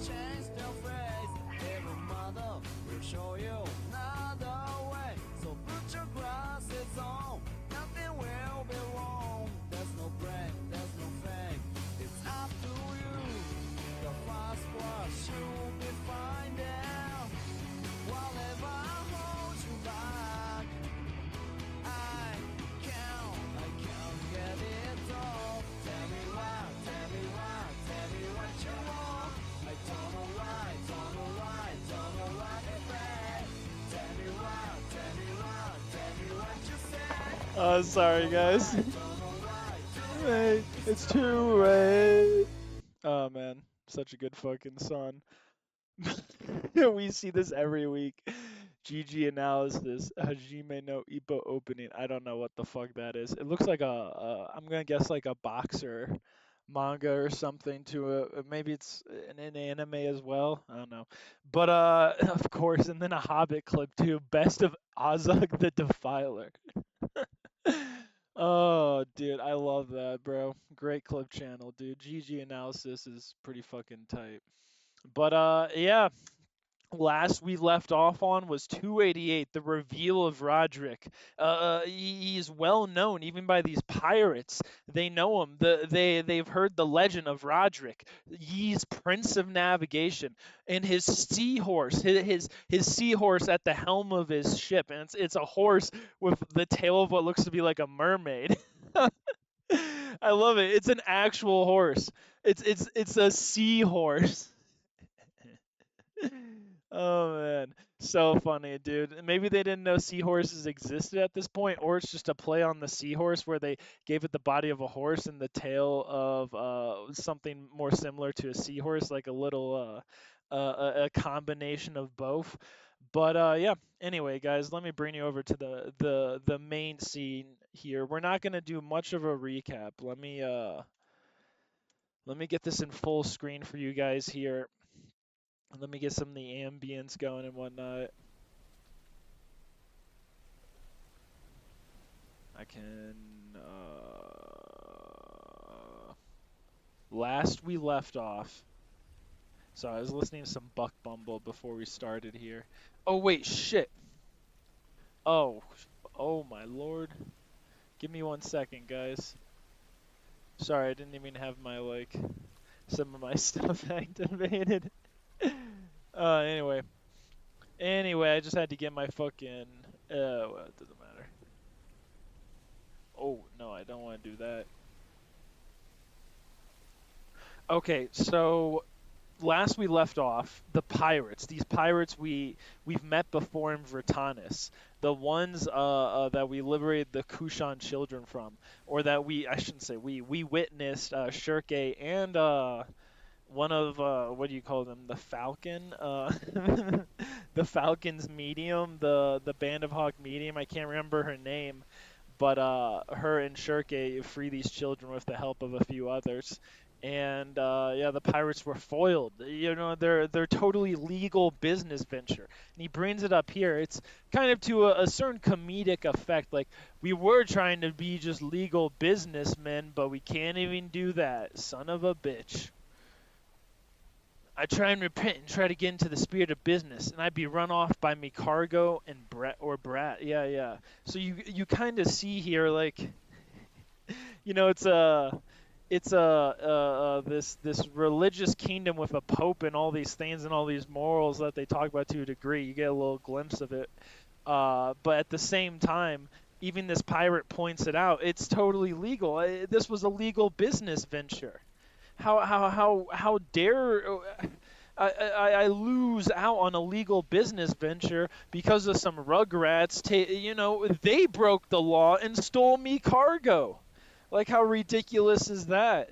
change their face. Every mother will show you another way. So put your glasses on, nothing will be wrong. There's no break, there's no fake, it's up to you. The fast wash you'll be finding. Whatever holds you back, I can't get it off. Tell me why, tell me why, tell me what you want. I don't know why, don't know why, don't know what it is. Tell me why, tell me why, tell me what you say. Oh, sorry, guys. Don't know why, too Hey, it's too late. Oh man, such a good fucking song. We see this every week. GG analysis. Hajime no Ippo opening. I don't know what the fuck that is. It looks like I'm gonna guess like a boxer manga or something to a, maybe it's an anime as well. I don't know. But of course, and then a Hobbit clip too. Best of Azog the Defiler. Oh, dude, I love that, bro. Great clip channel, dude. GG analysis is pretty fucking tight. But yeah, last we left off on was 288, the reveal of Roderick. He's well known even by these pirates. They know him. They've heard the legend of Roderick. He's Prince of Navigation, and his seahorse, his seahorse at the helm of his ship, and it's a horse with the tail of what looks to be like a mermaid. I love it. It's an actual horse. It's a seahorse. Oh man, so funny, dude. Maybe they didn't know seahorses existed at this point, or it's just a play on the seahorse where they gave it the body of a horse and the tail of something more similar to a seahorse, like a little a combination of both. But yeah. Anyway, guys, let me bring you over to the main scene here. We're not gonna do much of a recap. Let me get this in full screen for you guys here. Let me get some of the ambience going and whatnot. I can. Last we left off. So I was listening to some Buck Bumble before we started here. Oh wait, shit. Oh, oh my lord. Give me 1 second, guys. Sorry, I didn't even have my like some of my stuff activated. Anyway, I just had to get my fucking. Well, it doesn't matter. Oh no, I don't want to do that. Okay, so last we left off, the pirates. These pirates we've met before in Vertanis. The ones that we liberated the Kushan children from, or that I shouldn't say we witnessed Shirke and one of what do you call them? The Falcon, the Falcon's medium, the Band of Hawk medium. I can't remember her name, but her and Shirke free these children with the help of a few others. And yeah, the pirates were foiled. You know, they're totally legal business venture. And he brings it up here. It's kind of to a certain comedic effect. Like we were trying to be just legal businessmen, but we can't even do that. Son of a bitch. I try and repent and try to get into the spirit of business, and I'd be run off by me cargo and brat. Yeah, yeah. So you kind of see here, like, it's this religious kingdom with a pope and all these things and all these morals that they talk about to a degree. You get a little glimpse of it, but at the same time, even this pirate points it out. It's totally legal. This was a legal business venture. How dare I lose out on a legal business venture because of some rugrats? They broke the law and stole me cargo. Like, how ridiculous is that?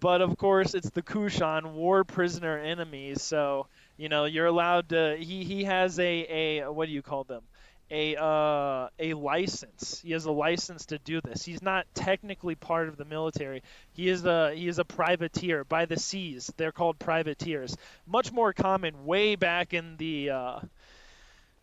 But of course, it's the Kushan war prisoner enemies. So you're allowed to. He has a what do you call them? A license. He has a license to do this. He's not technically part of the military. He is a privateer by the seas. They're called privateers. Much more common way back in the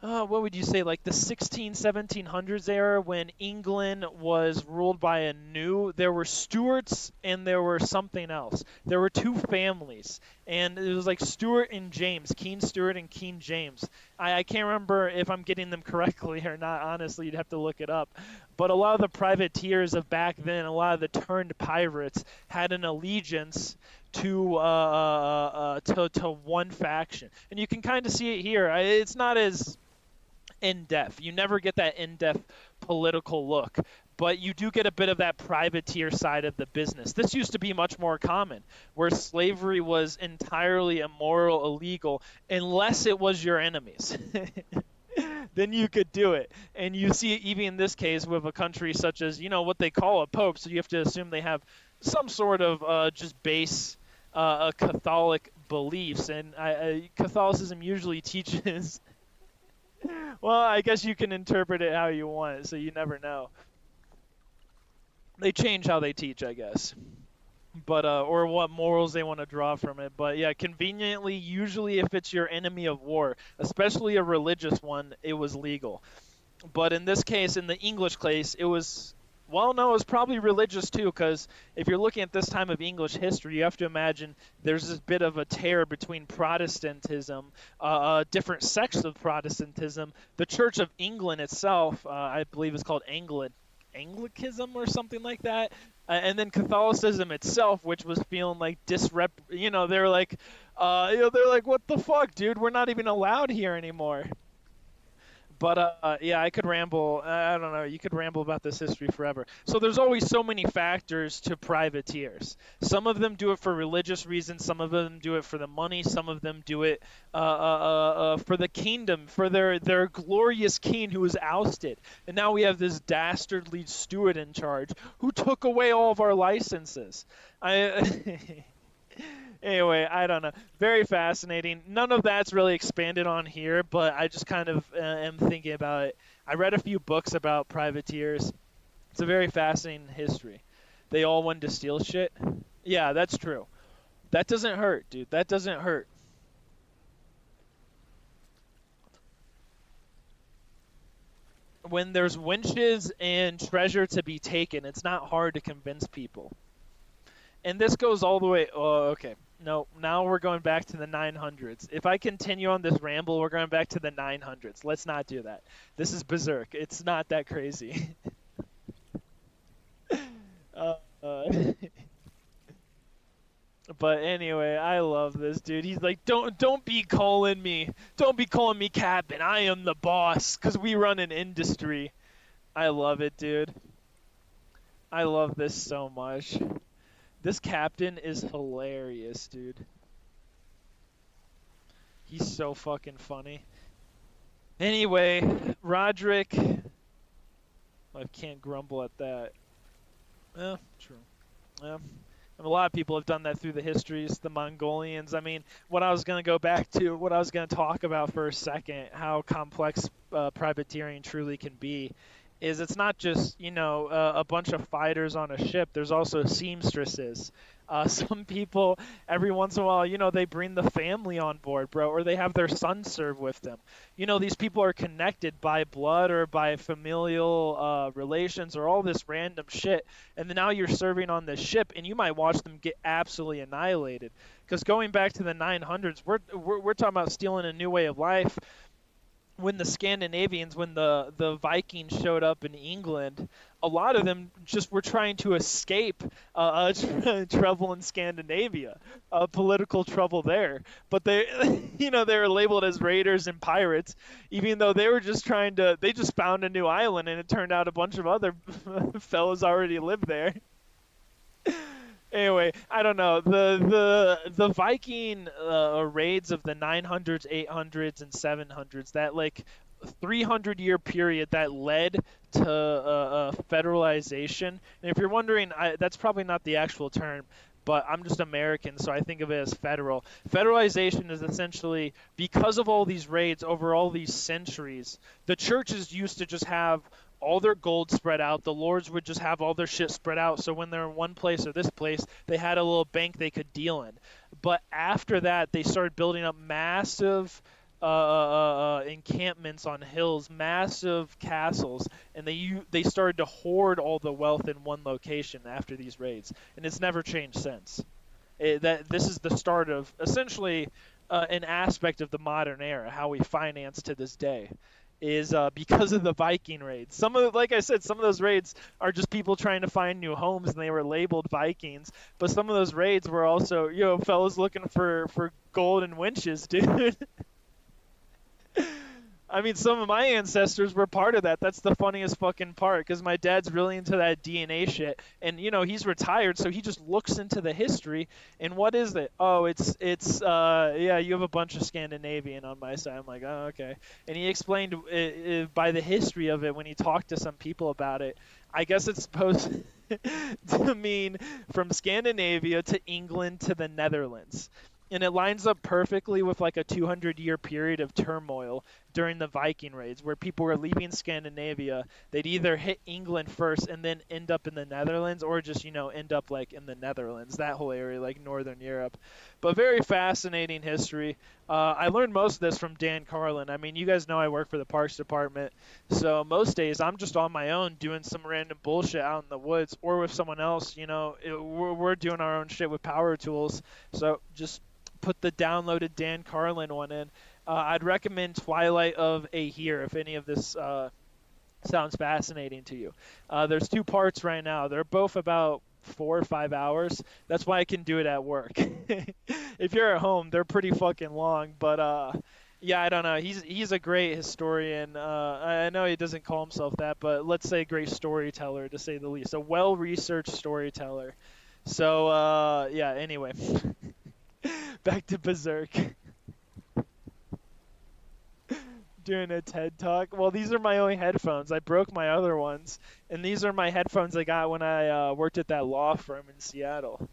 what would you say, like the 16, 1700s era when England was ruled by a new, there were Stuarts and there were something else. There were two families, and it was like Stuart and James, King Stuart and King James. I can't remember if I'm getting them correctly or not, honestly, you'd have to look it up. But a lot of the privateers of back then, a lot of the turned pirates had an allegiance to one faction, and you can kind of see it here. It's not as in depth. You never get that in depth political look, but you do get a bit of that privateer side of the business. This used to be much more common, where slavery was entirely immoral, illegal, unless it was your enemies. Then you could do it. And you see it even in this case with a country such as, what they call a pope, so you have to assume they have some sort of just base Catholic beliefs. And Catholicism usually teaches well, I guess you can interpret it how you want, so you never know. They change how they teach, I guess. But or what morals they want to draw from it. But yeah, conveniently, usually if it's your enemy of war, especially a religious one, it was legal. But in this case, in the English case, it was, well, no, it was probably religious too, because if you're looking at this time of English history, you have to imagine there's this bit of a tear between Protestantism, different sects of Protestantism. The Church of England itself, I believe, is called Anglicanism or something like that. And then Catholicism itself, which was feeling like they're like, they're like, what the fuck, dude? We're not even allowed here anymore. But yeah, I could ramble. I don't know. You could ramble about this history forever. So there's always so many factors to privateers. Some of them do it for religious reasons. Some of them do it for the money. Some of them do it for the kingdom, for their glorious king who was ousted. And now we have this dastardly steward in charge who took away all of our licenses. I. Anyway, I don't know. Very fascinating. None of that's really expanded on here, but I just kind of am thinking about it. I read a few books about privateers. It's a very fascinating history. They all wanted to steal shit. Yeah, that's true. That doesn't hurt, dude. That doesn't hurt. When there's winches and treasure to be taken, it's not hard to convince people. And this goes all the way. Oh, okay. No, now we're going back to the 900s. If I continue on this ramble, we're going back to the 900s. Let's not do that. This is Berserk. It's not that crazy. uh, uh, but anyway, I love this dude. He's like, don't be calling me captain. I am the boss, 'cause we run an industry. I love it, dude. I love this so much. This captain is hilarious, dude. He's so fucking funny. Anyway, Roderick. I can't grumble at that. True. Yeah. And a lot of people have done that through the histories, the Mongolians. I mean, what I was going to go back to, what I was going to talk about for a second, how complex privateering truly can be, is it's not just, a bunch of fighters on a ship. There's also seamstresses. Some people, every once in a while, they bring the family on board, bro, or they have their son serve with them. These people are connected by blood or by familial relations or all this random shit. And then now you're serving on this ship, and you might watch them get absolutely annihilated. Because going back to the 900s, we're talking about stealing a new way of life. When the Scandinavians, when the Vikings showed up in England, a lot of them just were trying to escape trouble in Scandinavia, political trouble there. But they, they were labeled as raiders and pirates, even though they were just they just found a new island, and it turned out a bunch of other fellows already lived there. Anyway, I don't know. The Viking raids of the 900s, 800s, and 700s, that like 300-year period that led to federalization. And if you're wondering, that's probably not the actual term, but I'm just American, so I think of it as federal. Federalization is essentially, because of all these raids over all these centuries, the churches used to just have all their gold spread out. The lords would just have all their shit spread out. So when they're in one place or this place, they had a little bank they could deal in. But after that, they started building up massive encampments on hills, massive castles, and they started to hoard all the wealth in one location after these raids, and it's never changed since. That this is the start of essentially an aspect of the modern era, how we finance to this day, is because of the Viking raids. Like I said, some of those raids are just people trying to find new homes, and they were labeled Vikings. But some of those raids were also, fellas looking for gold and winches, dude. I mean, some of my ancestors were part of that. That's the funniest fucking part, because my dad's really into that DNA shit, and he's retired, so he just looks into the history. And what is it? Oh, it's yeah, you have a bunch of Scandinavian on my side. I'm like, oh, okay. And he explained by the history of it when he talked to some people about it. I guess it's supposed to mean from Scandinavia to England to the Netherlands. And it lines up perfectly with like a 200-year period of turmoil during the Viking raids, where people were leaving Scandinavia. They'd either hit England first and then end up in the Netherlands, or just end up like in the Netherlands, that whole area, like Northern Europe. But very fascinating history. I learned most of this from Dan Carlin. I mean, you guys know I work for the Parks Department, so most days I'm just on my own doing some random bullshit out in the woods, or with someone else. We're doing our own shit with power tools. So just put the downloaded Dan Carlin one in. I'd recommend Twilight of Ahir if any of this sounds fascinating to you. There's 2 parts right now. They're both about 4 or 5 hours. That's why I can do it at work. If you're at home, they're pretty fucking long. But yeah, I don't know. He's a great historian. I know he doesn't call himself that, but let's say a great storyteller, to say the least. A well-researched storyteller. So yeah. Anyway. Back to Berserk. Doing a TED Talk. Well, these are my only headphones. I broke my other ones. And these are my headphones I got when I worked at that law firm in Seattle.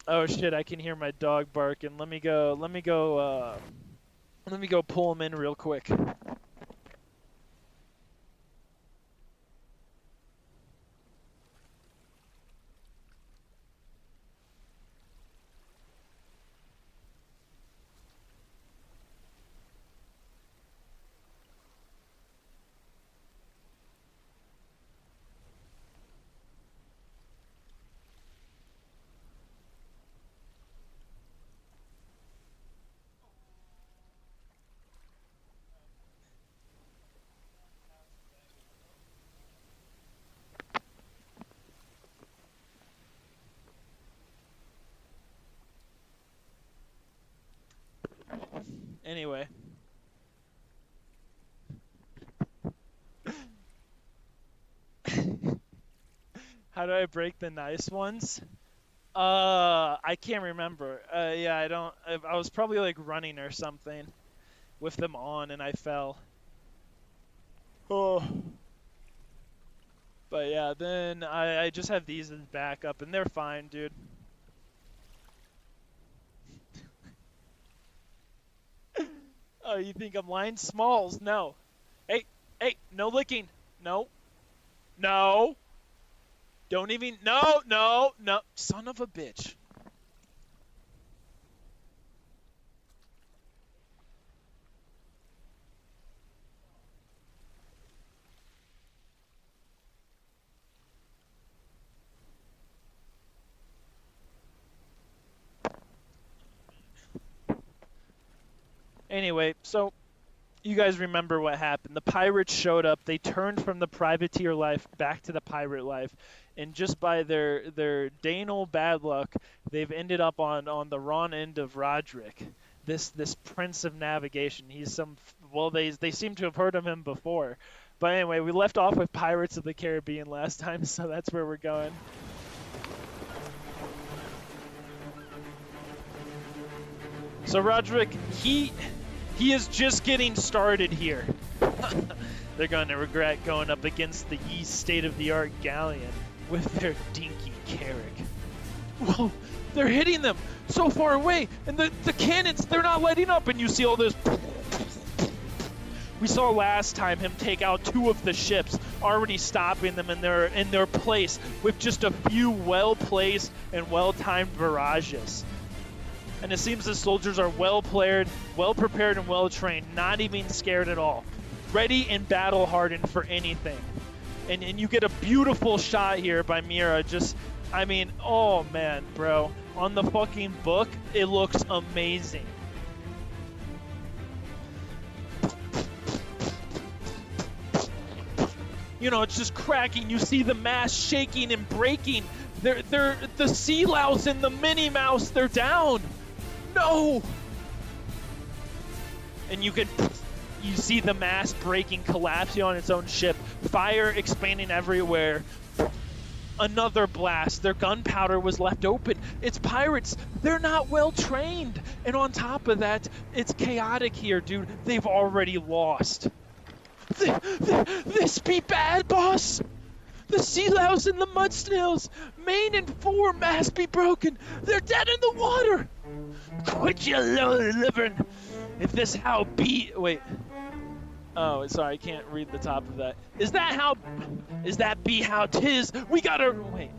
Oh shit, I can hear my dog barking. Let me go pull him in real quick. Anyway. How do I break the nice ones? I can't remember. Yeah, I don't. I was probably like running or something with them on, and I fell. Oh. But yeah, then I just have these as backup, and they're fine, dude. Oh, you think I'm lying? Smalls, no. Hey, no licking. No. No. Don't even. No. Son of a bitch. Anyway, so you guys remember what happened. The pirates showed up. They turned from the privateer life back to the pirate life. And just by their Dano bad luck, they've ended up on the wrong end of Roderick, this prince of navigation. He's they seem to have heard of him before. But anyway, we left off with Pirates of the Caribbean last time, so that's where we're going. So Roderick, he is just getting started here. They're going to regret going up against the state-of-the-art galleon with their dinky carrack. Whoa, they're hitting them so far away, and the cannons, they're not letting up, and you see all this. We saw last time him take out 2 of the ships, already stopping them in their place with just a few well-placed and well-timed barrages. And it seems the soldiers are well prepared, and well trained, not even scared at all. Ready and battle hardened for anything. And you get a beautiful shot here by Mira. Just, I mean, oh man, bro. On the fucking book, it looks amazing. You know, it's just cracking. You see the mast shaking and breaking. They're the sea louse and the Minnie Mouse, they're down. No! And you see the mast breaking, collapsing on its own ship. Fire expanding everywhere. Another blast. Their gunpowder was left open. It's pirates. They're not well trained. And on top of that, it's chaotic here, dude. They've already lost. This be bad, boss. The sea louse and the mud snails, main and fore mast be broken. They're dead in the water. Quit your lowly living. If this how be, wait. Oh, sorry, I can't read the top of that. Is that be how 'tis? We gotta, wait.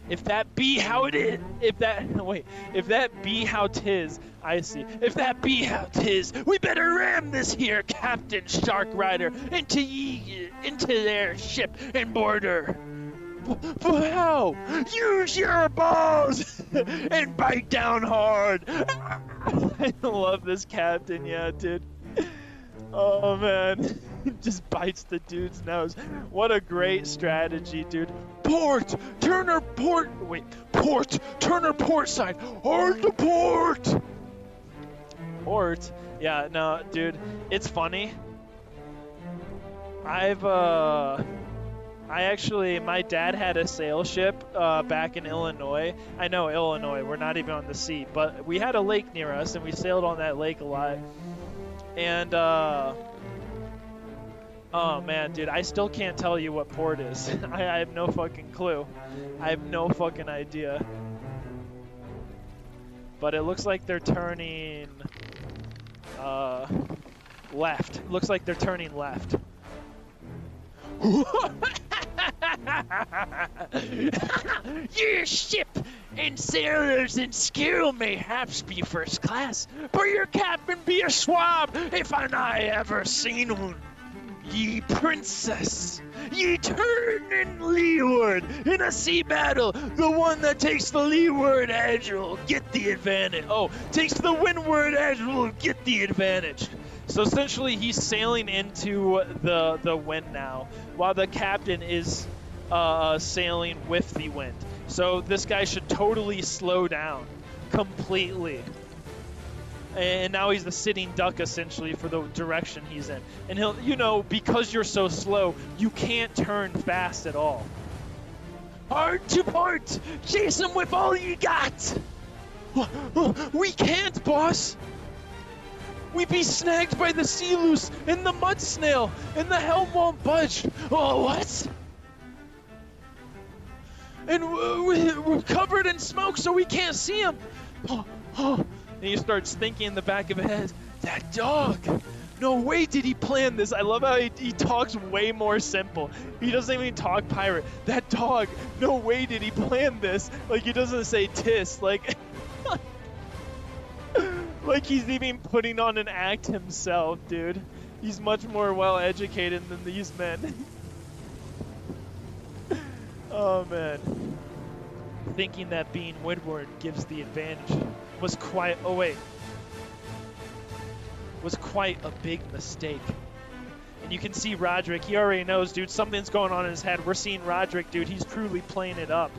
If that be how it is, if that be how 'tis, I see. If that be how 'tis, we better ram this here Captain Shark Rider into their ship and board her. But how? Use your balls and bite down hard. I love this captain, yeah, dude. Oh man, just bites the dude's nose. What a great strategy, dude. Port! Turn her port! Wait, port! Turn her port side! Hard to port! Port? Yeah, no, dude, it's funny. My dad had a sail ship back in Illinois. I know, Illinois, we're not even on the sea, but we had a lake near us, and we sailed on that lake a lot. And, oh man, dude, I still can't tell you what port is. I have no fucking clue. I have no fucking idea. But it looks like they're turning, left. Looks like they're turning left. Your ship and sailors and skill mayhaps be first class, but your captain be a swab, if I ever seen one. Ye princess, ye turn in leeward in a sea battle. The one that takes the leeward edge will get the advantage. Oh, takes the windward edge will get the advantage. So essentially, he's sailing into the wind now, while the captain is sailing with the wind. So this guy should totally slow down completely. And now he's the sitting duck, essentially, for the direction he's in. And he'll, you know, because you're so slow, you can't turn fast at all. Hard to port! Chase him with all you got! We can't, boss! We be snagged by the sea loose and the mud snail, and the helm won't budge. Oh, what? And we're covered in smoke, so we can't see him. And he starts thinking in the back of his head, that dog. No way did he plan this. I love how he talks way more simple. He doesn't even talk pirate. That dog. No way did he plan this. Like, he doesn't say tis. Like, like he's even putting on an act himself, dude. He's much more well-educated than these men. Oh, man. Thinking that being windward gives the advantage was quite... Oh, wait. Was quite a big mistake. And you can see Roderick. He already knows, dude. Something's going on in his head. We're seeing Roderick, dude. He's truly playing it up.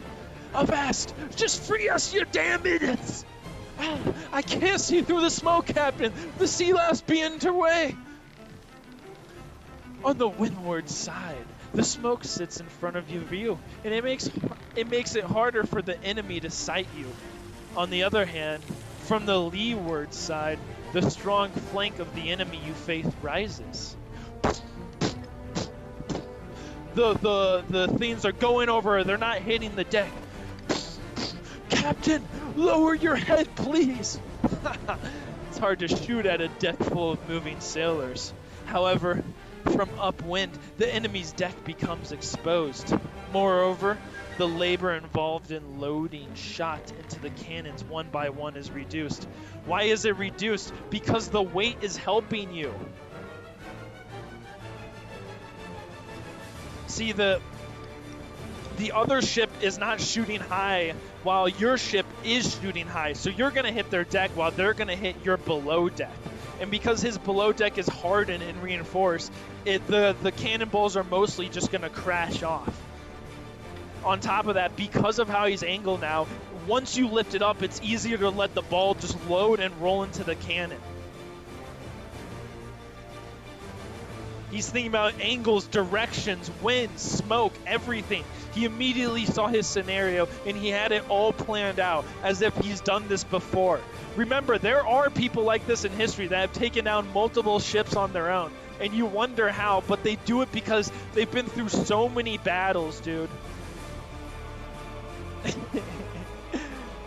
Avast! Just free us, you damn idiots! I can't see through the smoke, Captain. The sea louse be in her way. On the windward side, the smoke sits in front of your view, and it makes it harder for the enemy to sight you. On the other hand, from the leeward side, the strong flank of the enemy you face rises. The things are going over. They're not hitting the deck. Captain, lower your head, please. It's hard to shoot at a deck full of moving sailors. However, from upwind, the enemy's deck becomes exposed. Moreover, the labor involved in loading shot into the cannons one by one is reduced. Why is it reduced? Because the weight is helping you. See, the other ship is not shooting high while your ship is shooting high. So you're going to hit their deck while they're going to hit your below deck. And because his below deck is hardened and reinforced, the cannonballs are mostly just going to crash off. On top of that, because of how he's angled now, once you lift it up, it's easier to let the ball just load and roll into the cannon. He's thinking about angles, directions, wind, smoke, everything. He immediately saw his scenario, and he had it all planned out as if he's done this before. Remember, there are people like this in history that have taken down multiple ships on their own, and you wonder how, but they do it because they've been through so many battles, dude.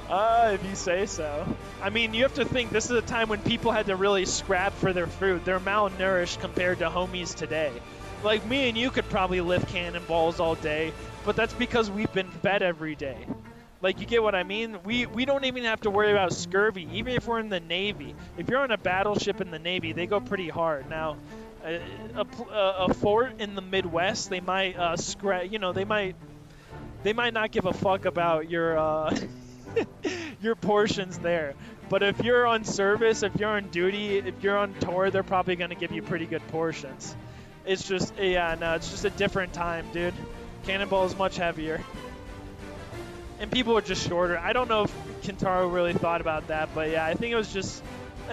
If you say so. I mean, you have to think this is a time when people had to really scrap for their food. They're malnourished compared to homies today. Like me and you could probably lift cannonballs all day, but that's because we've been fed every day. Like, you get what I mean? We don't even have to worry about scurvy, even if we're in the Navy. If you're on a battleship in the Navy, they go pretty hard. Now, a fort in the Midwest, they might they might not give a fuck about your your portions there. But if you're on service, if you're on duty, if you're on tour, they're probably going to give you pretty good portions. It's just, it's just a different time, dude. Cannonball is much heavier. And people are just shorter. I don't know if Kintaro really thought about that, but yeah, I think it was just,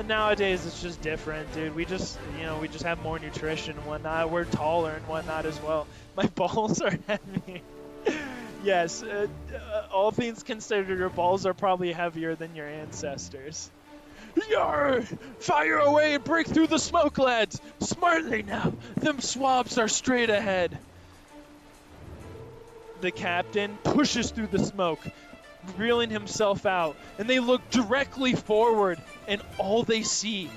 nowadays it's just different, dude. We just have more nutrition and whatnot. We're taller and whatnot as well. My balls are heavy. Yes, all things considered, your balls are probably heavier than your ancestors. Yar! Fire away and break through the smoke, lads! Smartly now! Them swabs are straight ahead. The captain pushes through the smoke, reeling himself out, and they look directly forward, and all they see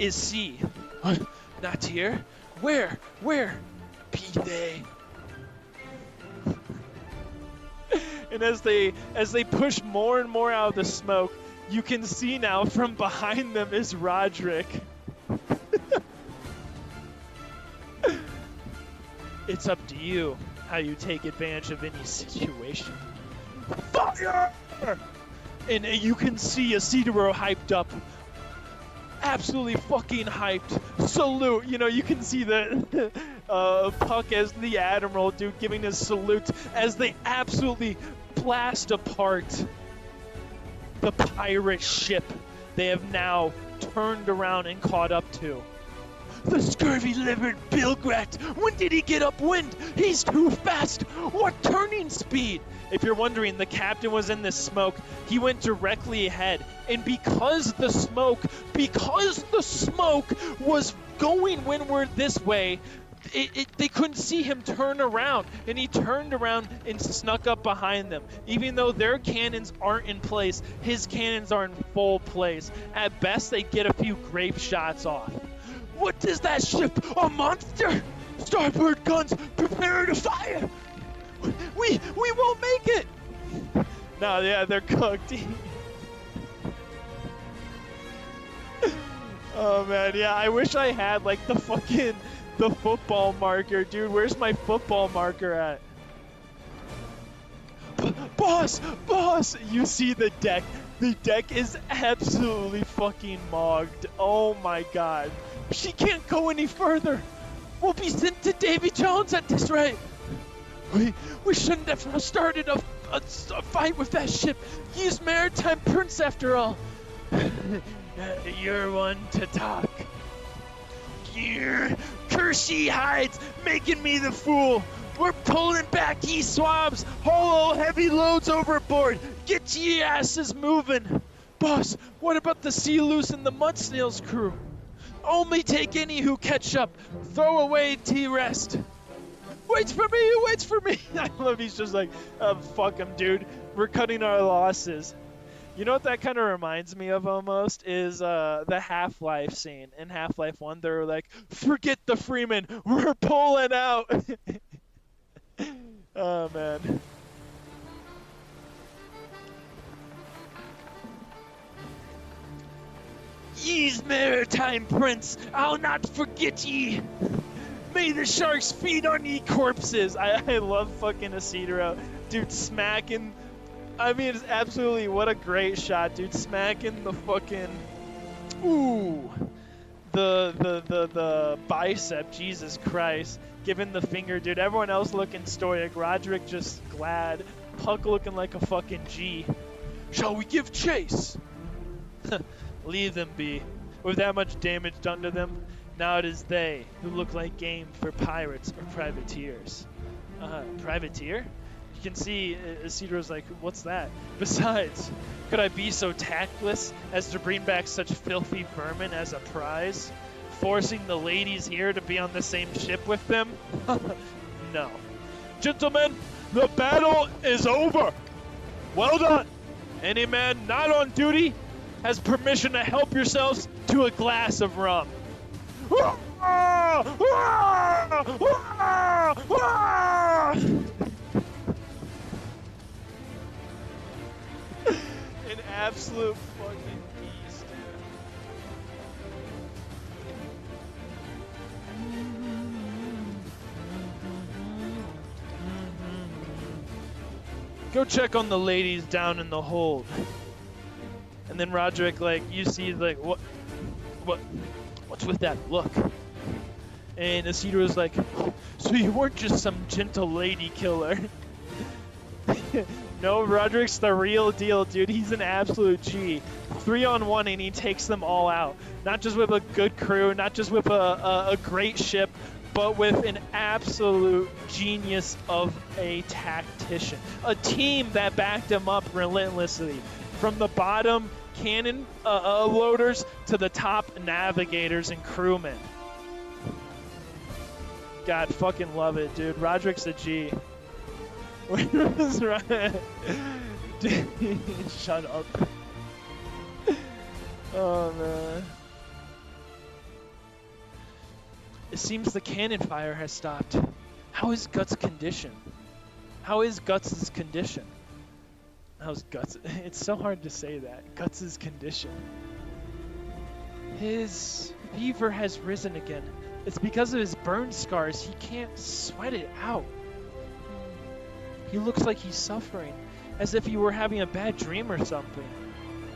is sea. Not here? Where? Be they? And as they push more and more out of the smoke, you can see now from behind them is Roderick. It's up to you how you take advantage of any situation. Fire! And you can see Isidoro hyped up. Absolutely fucking hyped. Salute. You can see the Puck as the Admiral, dude, giving his salute as they absolutely blast apart the pirate ship they have now turned around and caught up to. The scurvy-livered Bilgrat! When did he get upwind? He's too fast! What turning speed! If you're wondering, the captain was in this smoke. He went directly ahead. And because the smoke was going windward this way, they couldn't see him turn around. And he turned around and snuck up behind them. Even though their cannons aren't in place, his cannons are in full place. At best, they get a few grape shots off. What is that ship? A monster? Starboard guns, prepare to fire! We won't make it! No, yeah, they're cooked. Oh man, yeah, I wish I had like the football marker, dude. Where's my football marker at? Boss! You see the deck. The deck is absolutely fucking mogged. Oh my god. She can't go any further. We'll be sent to Davy Jones at this rate. We shouldn't have started a fight with that ship. He's maritime prince after all. You're one to talk. Curse ye hides, making me the fool. We're pulling back, ye swabs. Haul all heavy loads overboard. Get ye asses moving. Boss, what about the sea loose and the mud snails crew? Only take any who catch up. Throw away T-rest. Waits for me. I love he's just like, fuck him, dude. We're cutting our losses. You know what that kind of reminds me of almost is the Half-Life scene. In Half-Life 1, they're like, forget the Freeman. We're pulling out. Oh man. Ye's maritime prince, I'll not forget ye. May the sharks feed on ye corpses. I love fucking Isidro. Dude, smacking. I mean, it's absolutely, what a great shot, dude. Smacking the fucking, ooh, the bicep, Jesus Christ. Giving the finger, dude. Everyone else looking stoic. Roderick just glad. Puck looking like a fucking G. Shall we give chase? Leave them be. With that much damage done to them, now it is they who look like game for pirates or privateers. Privateer? You can see Isidro's like, what's that? Besides, could I be so tactless as to bring back such filthy vermin as a prize? Forcing the ladies here to be on the same ship with them? No. Gentlemen, the battle is over. Well done. Any man not on duty has permission to help yourselves to a glass of rum. An absolute fucking beast, dude. Go check on the ladies down in the hold. And then Roderick, like, you see, like, what's with that look? And Isidro's like, so you weren't just some gentle lady killer. No, Roderick's the real deal, dude. He's an absolute G. 3-on-1 and he takes them all out. Not just with a good crew, not just with a great ship, but with an absolute genius of a tactician. A team that backed him up relentlessly. From the bottom cannon loaders to the top navigators and crewmen. God, fucking love it, dude. Roderick's a G. Where was Ryan? Shut up. Oh, man. It seems the cannon fire has stopped. How is Guts' condition? How is Guts' condition? How's Guts? It's so hard to say that. Guts' condition. His fever has risen again. It's because of his burn scars. He can't sweat it out. He looks like he's suffering, as if he were having a bad dream or something.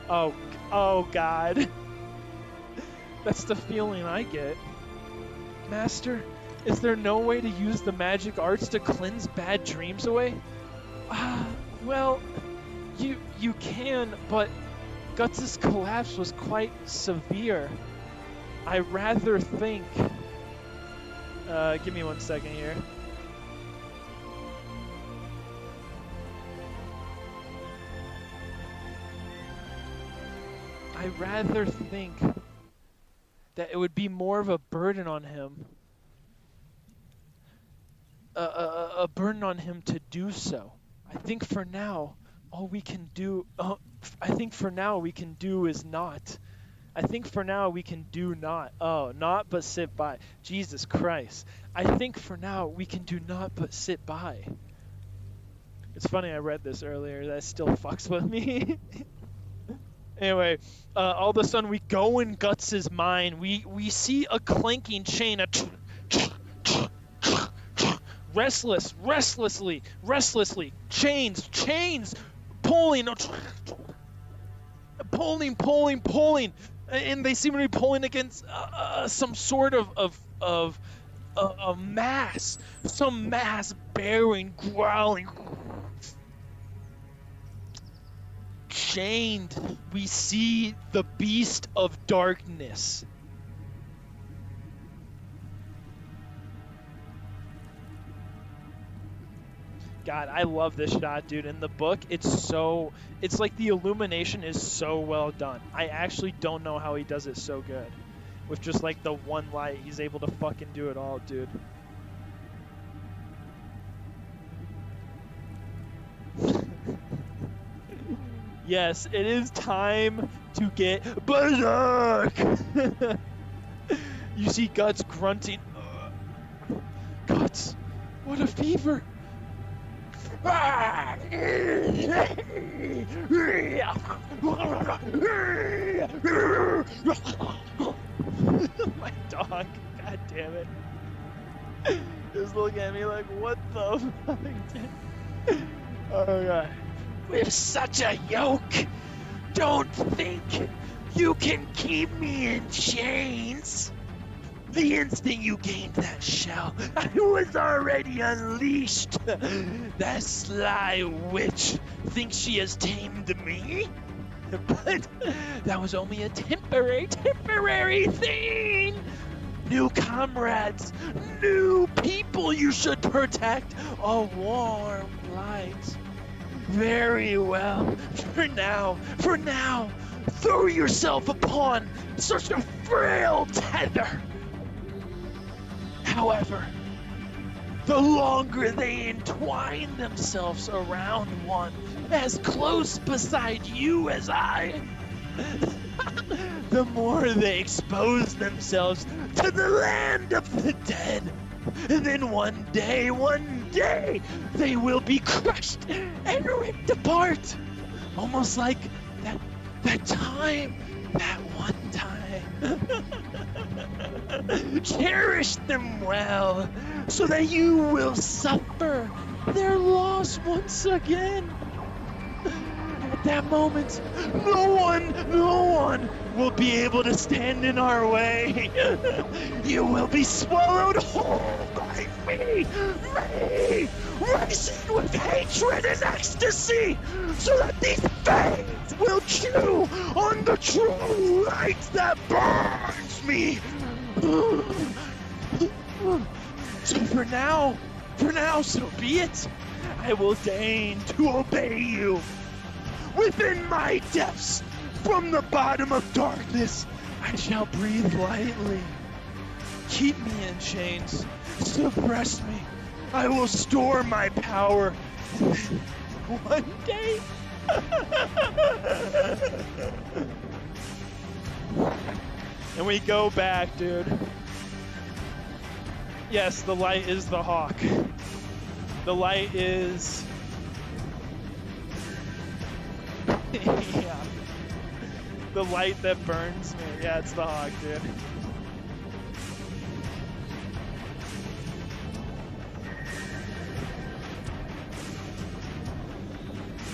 Oh God. That's the feeling I get. Master, is there no way to use the magic arts to cleanse bad dreams away? Well, you can, but Guts' collapse was quite severe. I rather think... give me 1 second here. I rather think that it would be more of a burden on him. A burden on him to do so. I think for now, all we can do... I think for now we can do is not. I think for now we can do not. Oh, not but sit by. Jesus Christ. I think for now we can do not but sit by. It's funny, I read this earlier. That still fucks with me. Anyway, all of a sudden we go in Guts' mind. We see a clanking chain. Restlessly. Chains. Pulling. And they seem to be pulling against some sort of a mass. Some mass bearing, growling. Chained, we see the beast of darkness. God, I love this shot, dude. In the book, it's like the illumination is so well done. I actually don't know how he does it so good. With just like the one light, he's able to fucking do it all, dude. Yes, it is time to get Berserk! You see Guts grunting. Guts, what a fever! My dog, god damn it. Just looking at me like, what the fuck, dude? Oh god. With such a yoke, don't think you can keep me in chains. The instant you gained that shell, I was already unleashed. That sly witch thinks she has tamed me. But that was only a temporary thing. New comrades, new people you should protect. A warm light. Very well. For now, throw yourself upon such a frail tether. However, the longer they entwine themselves around one, as close beside you as I, the more they expose themselves to the land of the dead. And then one day, they will be crushed and ripped apart. Almost like that one time. Cherish them well, so that you will suffer their loss once again. At that moment, no one will be able to stand in our way. You will be swallowed whole by me, racing with hatred and ecstasy, so that these fangs will chew on the true light that burns me. So for now, so be it. I will deign to obey you. Within my depths, from the bottom of darkness, I shall breathe lightly. Keep me in chains, suppress me. I will store my power. One day. And we go back, dude. Yes, the light is the hawk. The light is... yeah. The light that burns me. Yeah, it's the hawk, dude.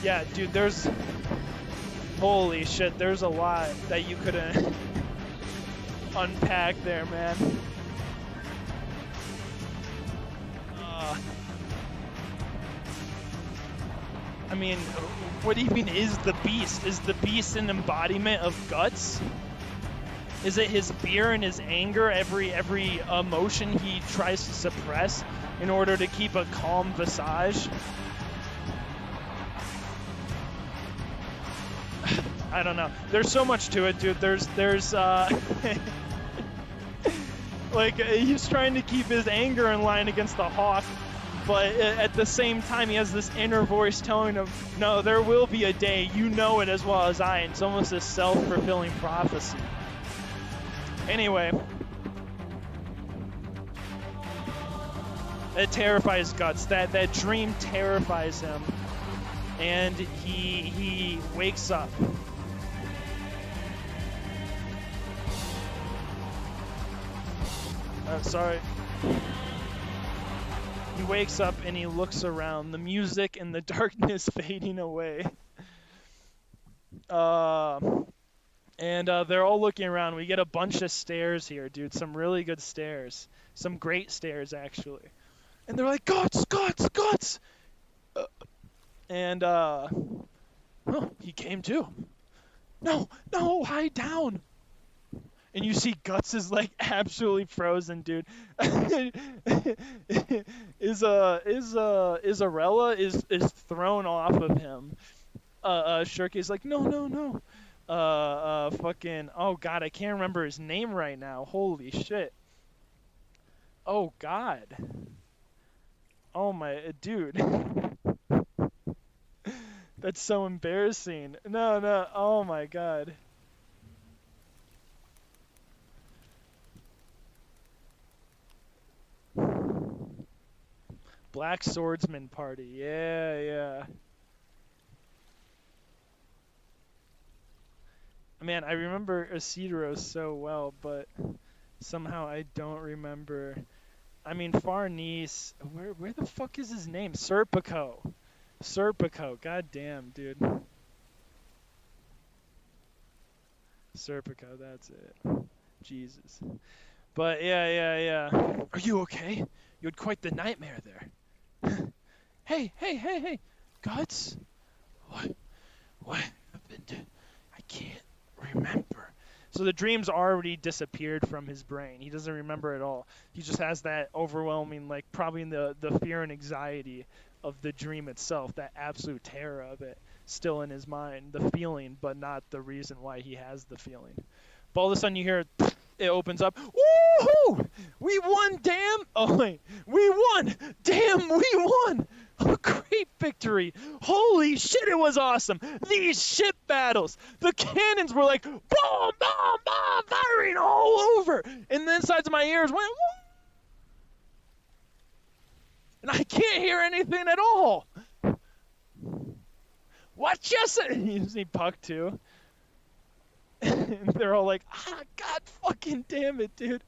Yeah, dude, there's... Holy shit, there's a lot that you could unpack there, man. I mean, what even is the beast? Is the beast an embodiment of guts? Is it his fear and his anger, every emotion he tries to suppress in order to keep a calm visage? I don't know. There's so much to it, dude. There's like he's trying to keep his anger in line against the hawk, but at the same time he has this inner voice telling him, no, there will be a day, you know it as well as I, and it's almost a self-fulfilling prophecy. Anyway, it terrifies Guts. That dream terrifies him, and he wakes up. Sorry. He wakes up and he looks around, the music and the darkness fading away. And they're all looking around. We get a bunch of stairs here, dude. Some really good stairs. Some great stairs, actually. And they're like, Guts! He came too. No, hide down. And you see Guts is like absolutely frozen, dude. Isarella is thrown off of him. Shirky's like, no. Fucking, oh god, I can't remember his name right now. Holy shit. Oh god. Oh my, dude. That's so embarrassing. No, oh my god. Black Swordsman Party. Yeah, yeah. Man, I remember Isidro so well, but somehow I don't remember. I mean, Farnese. Where the fuck is his name? Serpico. Serpico. God damn, dude. Serpico. That's it. Jesus. But yeah. Are you okay? You had quite the nightmare there. Hey. Guts? What happened? I can't remember. So the dream's already disappeared from his brain. He doesn't remember at all. He just has that overwhelming, like, probably the fear and anxiety of the dream itself, that absolute terror of it, still in his mind. The feeling, but not the reason why he has the feeling. But all of a sudden you hear it opens up. Woohoo! We won, damn! Oh, wait. We won! Damn, we won! A great victory! Holy shit, it was awesome! These ship battles! The cannons were like, boom, boom, boom, firing all over! And the insides of my ears went, woo! And I can't hear anything at all! What you say? You see Puck, too. And they're all like, God fucking damn it, dude.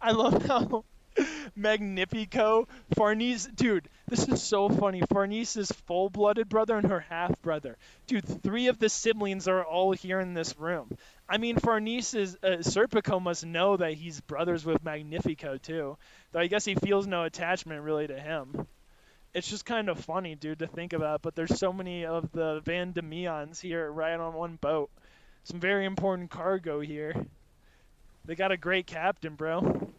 I love how Magnifico, Farnese, dude, this is so funny. Farnese's full-blooded brother and her half-brother. Dude, 3 of the siblings are all here in this room. I mean, Farnese's, Serpico must know that he's brothers with Magnifico, too. Though I guess he feels no attachment, really, to him. It's just kind of funny, dude, to think about, but there's so many of the Van de Meons here right on one boat. Some very important cargo here. They got a great captain, bro.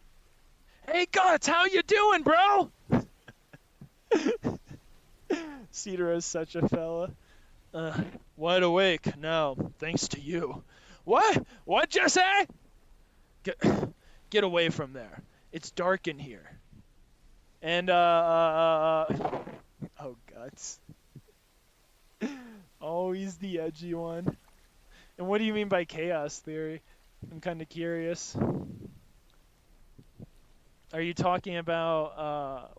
Hey, Guts, how you doing, bro? Cedar is such a fella. Wide awake now, thanks to you. What? What'd you say? Get away from there. It's dark in here. And, oh, Guts. Oh, he's the edgy one. And what do you mean by chaos theory? I'm kind of curious. Are you talking about,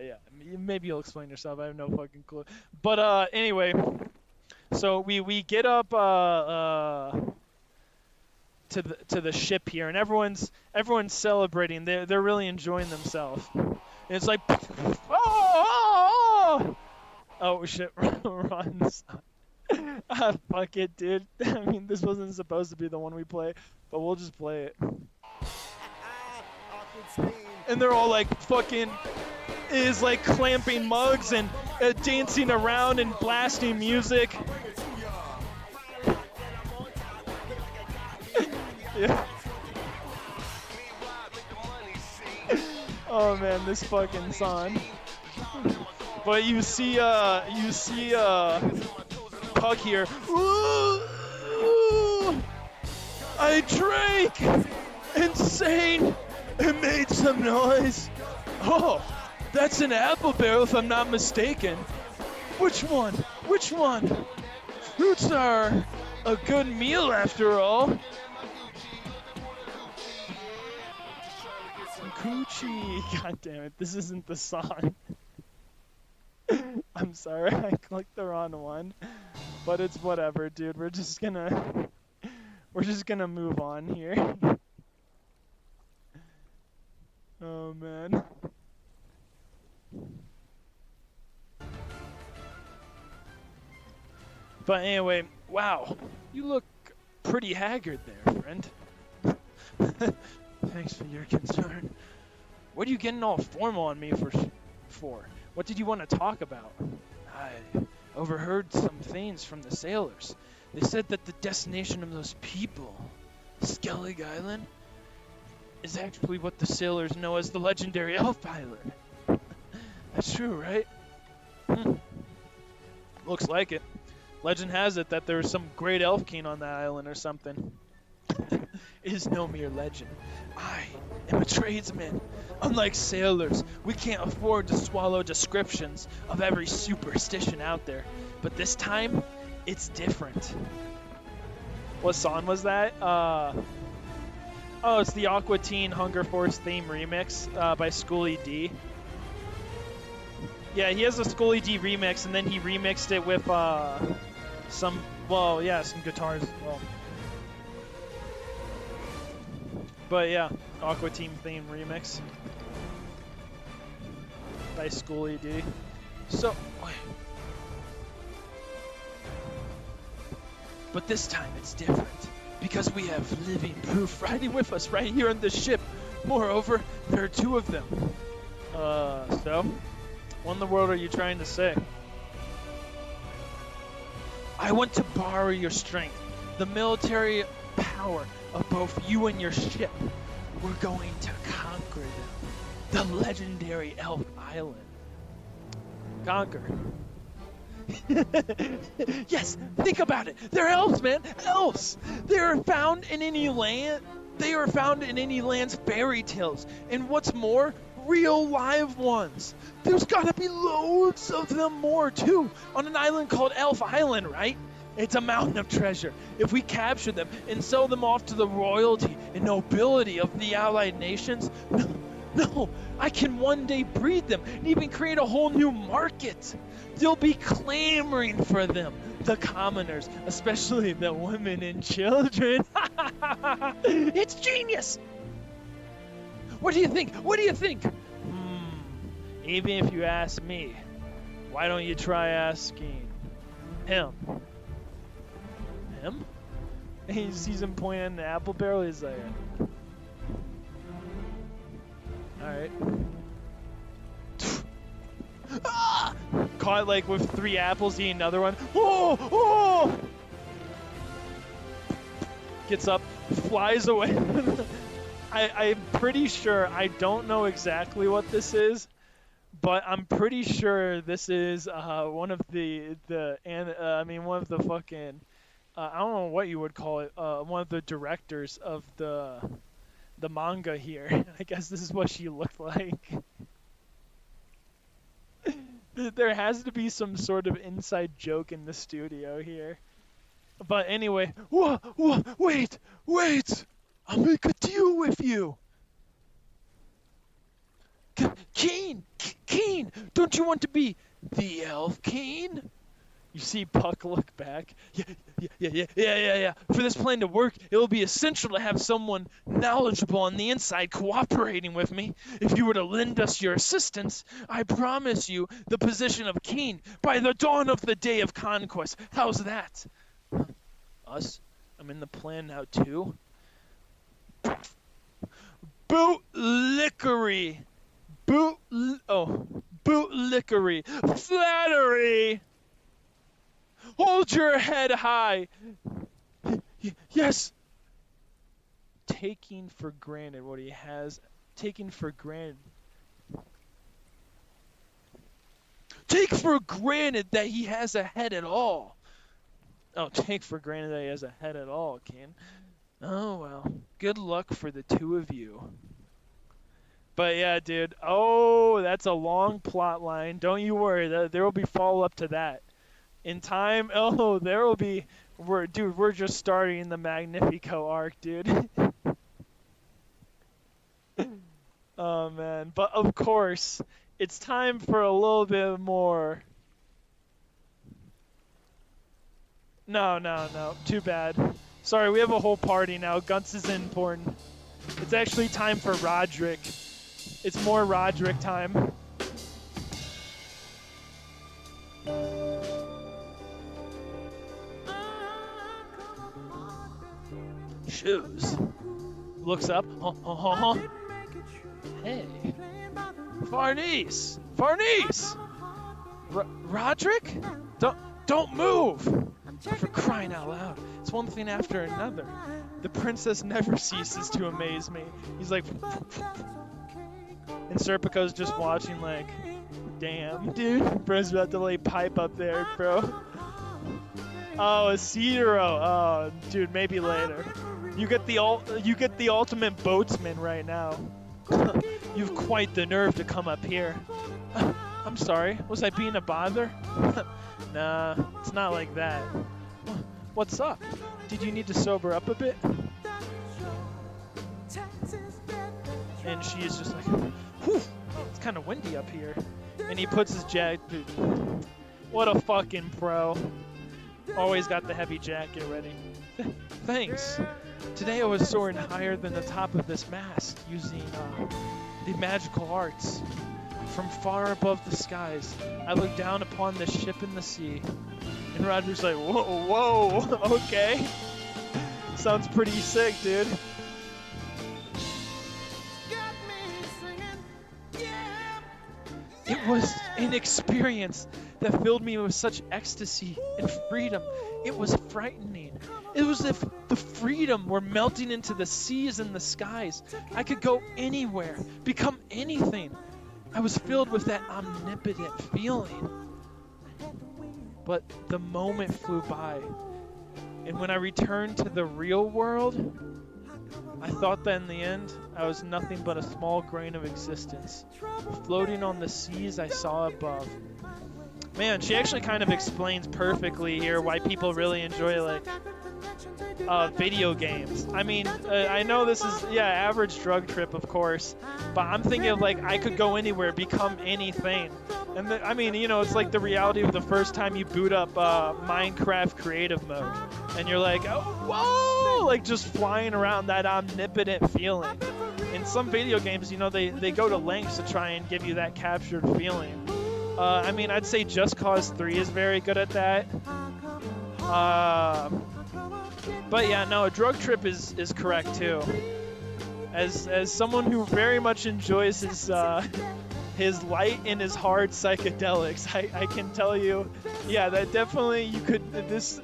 yeah, maybe you'll explain yourself. I have no fucking clue. But, anyway, so we get up, to the ship here, and everyone's celebrating. They're really enjoying themselves. And it's like, oh shit, runs. Fuck it, dude. I mean, this wasn't supposed to be the one we play, but we'll just play it. And they're all like fucking is like clamping mugs and dancing around and blasting music. Yeah. Oh man, this fucking song. But you see Puck here. Ooh, I drank! Insane! It made some noise. Oh, that's an apple barrel if I'm not mistaken. Which one? Fruits are a good meal after all. Coochie. God damn it, this isn't the song. I'm sorry, I clicked the wrong one. But it's whatever, dude. We're just gonna move on here. Oh man. But anyway, wow. You look pretty haggard there, friend. Thanks for your concern. What are you getting all formal on me for? What did you want to talk about? I overheard some things from the sailors. They said that the destination of those people, Skellig Island, is actually what the sailors know as the legendary Elf Island. That's true, right? Looks like it. Legend has it that there was some great elf king on that island or something. It is no mere legend. I am a tradesman. Unlike sailors, we can't afford to swallow descriptions of every superstition out there. But this time, it's different. What song was that? Oh, it's the Aqua Teen Hunger Force theme remix by Schooly D. Yeah, he has a Scully D remix, and then he remixed it with some guitars as well. But yeah, Aqua Team theme remix by Scully D. So, but this time it's different because we have living proof riding with us right here on the ship. Moreover, there are two of them. so, what in the world are you trying to say? I want to borrow your strength, the military power of both you and your ship. We're going to conquer them. The legendary Elf Island. Conquer. Yes, think about it. They're elves, man. Elves. They are found in any land. They are found in any land's fairy tales. And what's more, real live ones. There's gotta be loads of them more too. On an island called Elf Island, right? It's a mountain of treasure. If we capture them and sell them off to the royalty and nobility of the allied nations, no, I can one day breed them and even create a whole new market. They'll be clamoring for them, the commoners, especially the women and children. It's genius! What do you think? What do you think? Even if you ask me, why don't you try asking him? Him? He sees him pointing at the apple barrel. He's like, alright. Ah! Caught like with 3 apples, eating another one. Oh! Gets up, flies away. I'm pretty sure, I don't know exactly what this is, but I'm pretty sure this is one of the fucking, I don't know what you would call it, one of the directors of the manga here. I guess this is what she looked like. There has to be some sort of inside joke in the studio here. But anyway, wait! I'll make a deal with you! Keen! Don't you want to be the elf Keen? You see Puck look back. Yeah. For this plan to work, it will be essential to have someone knowledgeable on the inside cooperating with me. If you were to lend us your assistance, I promise you the position of Keen by the dawn of the day of conquest. How's that? Us? I'm in the plan now too. Bootlickery! Bootlickery! Flattery! Hold your head high! Yes! Taking for granted what he has. Taking for granted. Take for granted that he has a head at all. Oh, take for granted that he has a head at all, Ken. Oh, well. Good luck for the two of you. But yeah, dude. Oh, that's a long plot line. Don't you worry. There will be follow-up to that. In time, there will be... We're just starting the Magnifico arc, dude. Oh, man. But, of course, it's time for a little bit more... No. Too bad. Sorry, we have a whole party now. Guns is important. It's actually time for Roderick. It's more Roderick time. Shoes. Looks up. Hey. Farnese! Roderick? Don't move! For crying out loud. It's one thing after another. The princess never ceases to amaze me. He's like... And Serpico's just watching like... Damn, dude. Bro's about to lay pipe up there, bro. Oh, a Cedaro. Oh, dude, maybe later. You get the ultimate boatsman right now. You've quite the nerve to come up here. I'm sorry. Was I being a bother? Nah, it's not like that. What's up? Did you need to sober up a bit? And she is just like, whew, it's kind of windy up here. And he puts his jacket. What a fucking pro. Always got the heavy jacket ready. Thanks. Today I was soaring higher than the top of this mast using the magical arts. From far above the skies, I looked down upon the ship in the sea. And Roger's like, whoa, okay. Sounds pretty sick, dude. It was an experience that filled me with such ecstasy and freedom. It was frightening. It was as if the freedom were melting into the seas and the skies. I could go anywhere, become anything. I was filled with that omnipotent feeling. But the moment flew by. And when I returned to the real world, I thought that in the end, I was nothing but a small grain of existence, floating on the seas I saw above. Man, she actually kind of explains perfectly here why people really enjoy, like, video games. I mean, I know this is, average drug trip, of course, but I'm thinking of, like, I could go anywhere, become anything. And, I mean, you know, it's like the reality of the first time you boot up Minecraft creative mode. And you're like, oh, whoa! Like, just flying around, that omnipotent feeling. In some video games, you know, they go to lengths to try and give you that captured feeling. I mean, I'd say Just Cause 3 is very good at that. But yeah, no, a drug trip is correct too. As someone who very much enjoys his light and his hard psychedelics, I can tell you, yeah, that definitely you could this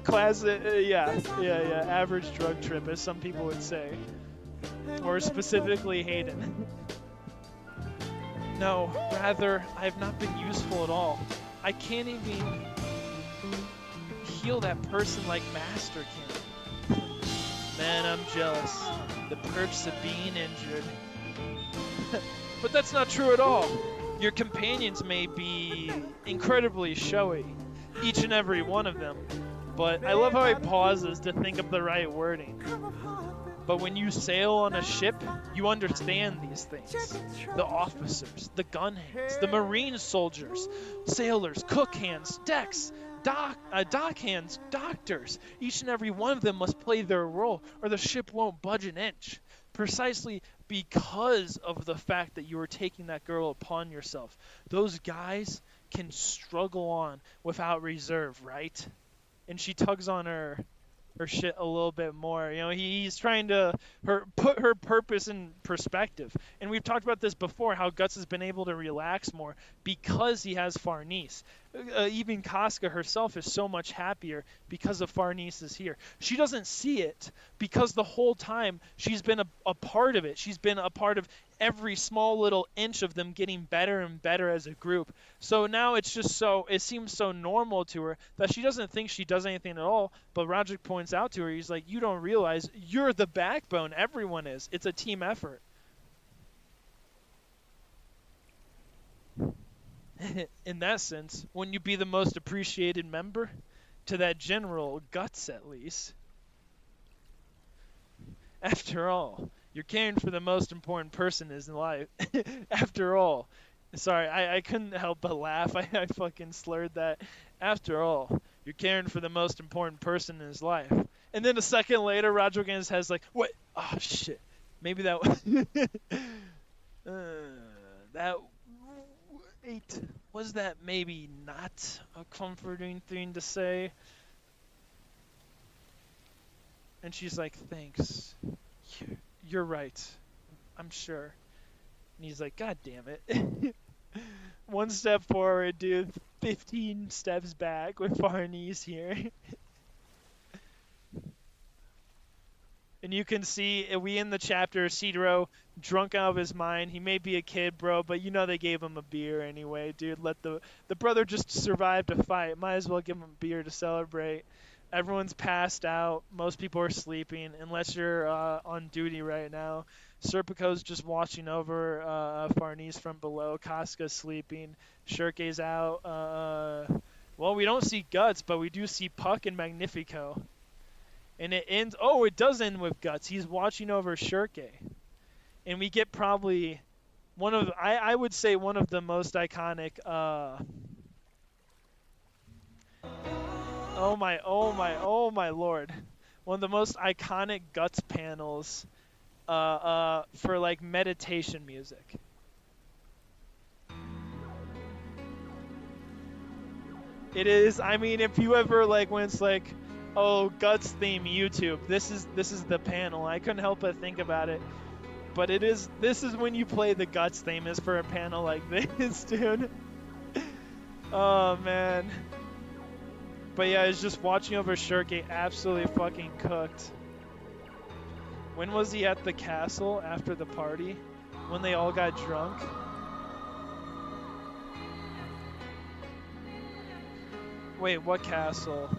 class, average drug trip, as some people would say, or specifically Hayden. No, rather, I have not been useful at all. I can't even heal that person like Master can. Man, I'm jealous. The perks of being injured. But that's not true at all. Your companions may be incredibly showy, each and every one of them. But I love how he pauses to think of the right wording. But when you sail on a ship, you understand these things. The officers, the gun hands, the marine soldiers, sailors, cook hands, decks, dock hands, doctors. Each and every one of them must play their role, or the ship won't budge an inch. Precisely because of the fact that you are taking that girl upon yourself. Those guys can struggle on without reserve, right? And she tugs on her shit a little bit more. You know, he's trying to put her purpose in perspective. And we've talked about this before, how Guts has been able to relax more because he has Farnese. Even Casca herself is so much happier because of Farnese is here. She doesn't see it because the whole time she's been a part of it. She's been a part of every small little inch of them getting better and better as a group. So now it seems so normal to her that she doesn't think she does anything at all. But Roderick points out to her, he's like, you don't realize you're the backbone. Everyone is. It's a team effort. In that sense, wouldn't you be the most appreciated member? To that general, Guts at least. After all, you're caring for the most important person in his life. After all. Sorry, I couldn't help but laugh. I fucking slurred that. After all, you're caring for the most important person in his life. And then a second later, Roger again has like, what? Oh, shit. Maybe that was... was that maybe not a comforting thing to say? And she's like, thanks. You're right. I'm sure. And he's like, God damn it. One step forward, dude. 15 steps back with Farnese here. And you can see, we in the chapter, Cedro, drunk out of his mind. He may be a kid, bro, but you know they gave him a beer anyway, dude. Let the brother just survive a fight. Might as well give him a beer to celebrate. Everyone's passed out. Most people are sleeping, unless you're on duty right now. Serpico's just watching over Farnese from below. Casca's sleeping. Shirke's out. Well, we don't see Guts, but we do see Puck and Magnifico. And it ends... Oh, it does end with Guts. He's watching over Shirke. And we get probably I would say one of the most iconic. Oh my lord, one of the most iconic Guts panels. For like meditation music. It is. I mean, if you ever like when it's like, oh, Guts theme YouTube, this is the panel. I couldn't help but think about it. But it is. This is when you play the Guts theme is for a panel like this, dude. Oh man. But yeah, it's just watching over Berserk get absolutely fucking cooked. When was he at the castle after the party? When they all got drunk? Wait, what castle?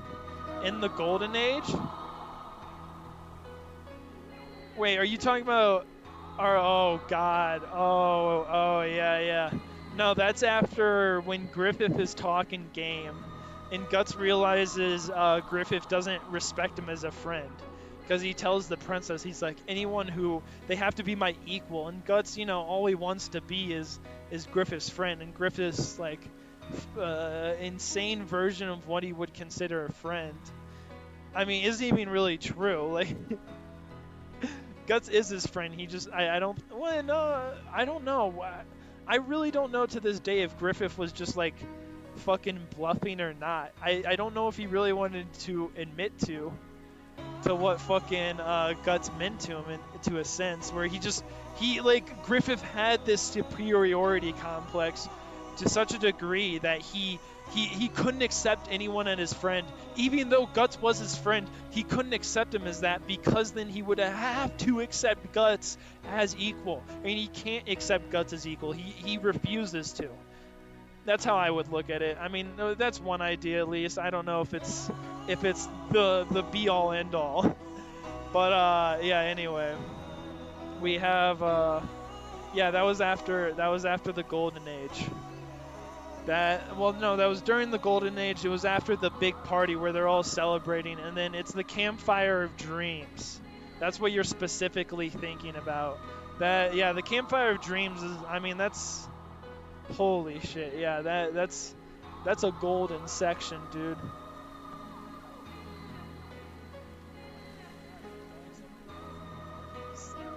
In the Golden Age? Wait, are you talking about our, oh god, oh yeah. No, that's after when Griffith is talking game and Guts realizes Griffith doesn't respect him as a friend. Because he tells the princess, he's like, anyone who, they have to be my equal. And Guts, all he wants to be is Griffith's friend. And Griffith's like, insane version of what he would consider a friend. I mean, isn't even really true. Like, Guts is his friend. He just, I don't, well, no, I don't know. I really don't know to this day if Griffith was just like fucking bluffing or not. I don't know if he really wanted to admit to what fucking Guts meant to him, to a sense, where Griffith had this superiority complex to such a degree that he couldn't accept anyone as his friend. Even though Guts was his friend, he couldn't accept him as that, because then he would have to accept Guts as equal. And he can't accept Guts as equal. He refuses to. That's how I would look at it. I mean, that's one idea at least. I don't know if it's the be all end all. But yeah, anyway. We have yeah, that was after the Golden Age. That was during the Golden Age. It was after the big party where they're all celebrating, and then it's the Campfire of Dreams. That's what you're specifically thinking about. Yeah, the Campfire of Dreams is, I mean, that's, holy shit. Yeah, that's a golden section, dude.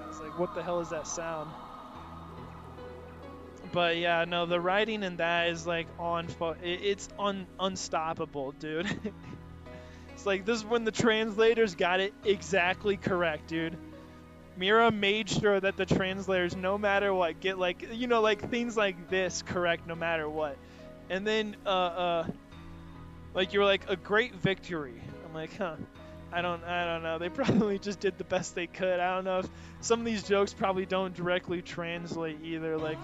I was like, what the hell is that sound? But yeah, no, the writing in that is like it's unstoppable, dude. It's like, this is when the translators got it exactly correct, dude. Mira made sure that the translators, no matter what, get like, like things like this correct no matter what. And then like, you were like, a great victory. I'm like, huh. I don't know. They probably just did the best they could. I don't know if some of these jokes probably don't directly translate either. Like,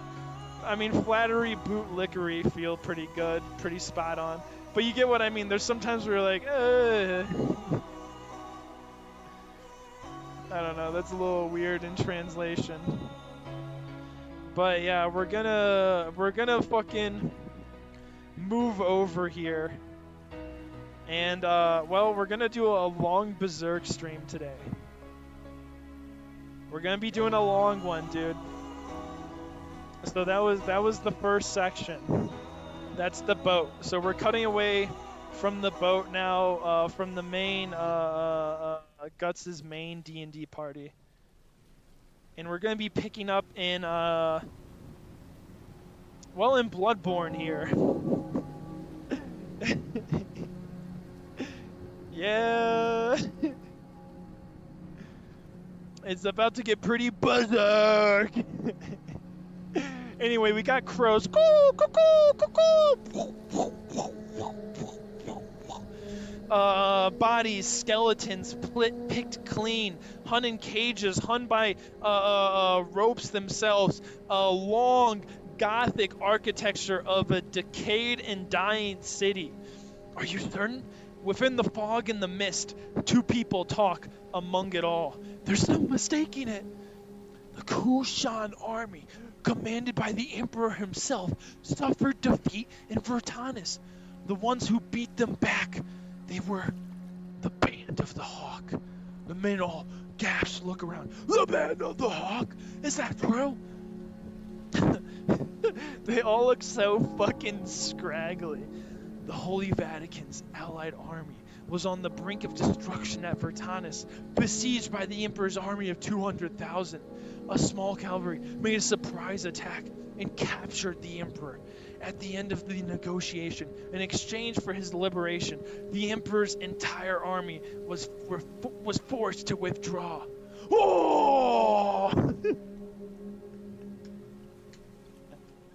I mean, flattery, bootlickery feel pretty good, pretty spot on. But you get what I mean. There's sometimes where you're like, I don't know. That's a little weird in translation. But yeah, we're gonna fucking move over here. And well, we're gonna do a long Berserk stream today. We're gonna be doing a long one, dude. So that was the first section. That's the boat. So we're cutting away from the boat now, from the main Guts' main D&D party, and we're gonna be picking up in in Bloodborne here. Yeah. It's about to get pretty Berserk. Anyway, we got crows. Bodies, skeletons, picked clean, hung in cages, hung by ropes themselves. A long Gothic architecture of a decayed and dying city. Are you certain? Within the fog and the mist, two people talk among it all. There's no mistaking it. The Kushan army, commanded by the Emperor himself, suffered defeat in Vertanis. The ones who beat them back, they were the Band of the Hawk. The men all gasp, look around. The Band of the Hawk? Is that true? They all look so fucking scraggly. The Holy Vatican's allied army was on the brink of destruction at Vertanis, besieged by the Emperor's army of 200,000. A small cavalry made a surprise attack and captured the Emperor. At the end of the negotiation, in exchange for his liberation, the Emperor's entire army was forced to withdraw. Oh!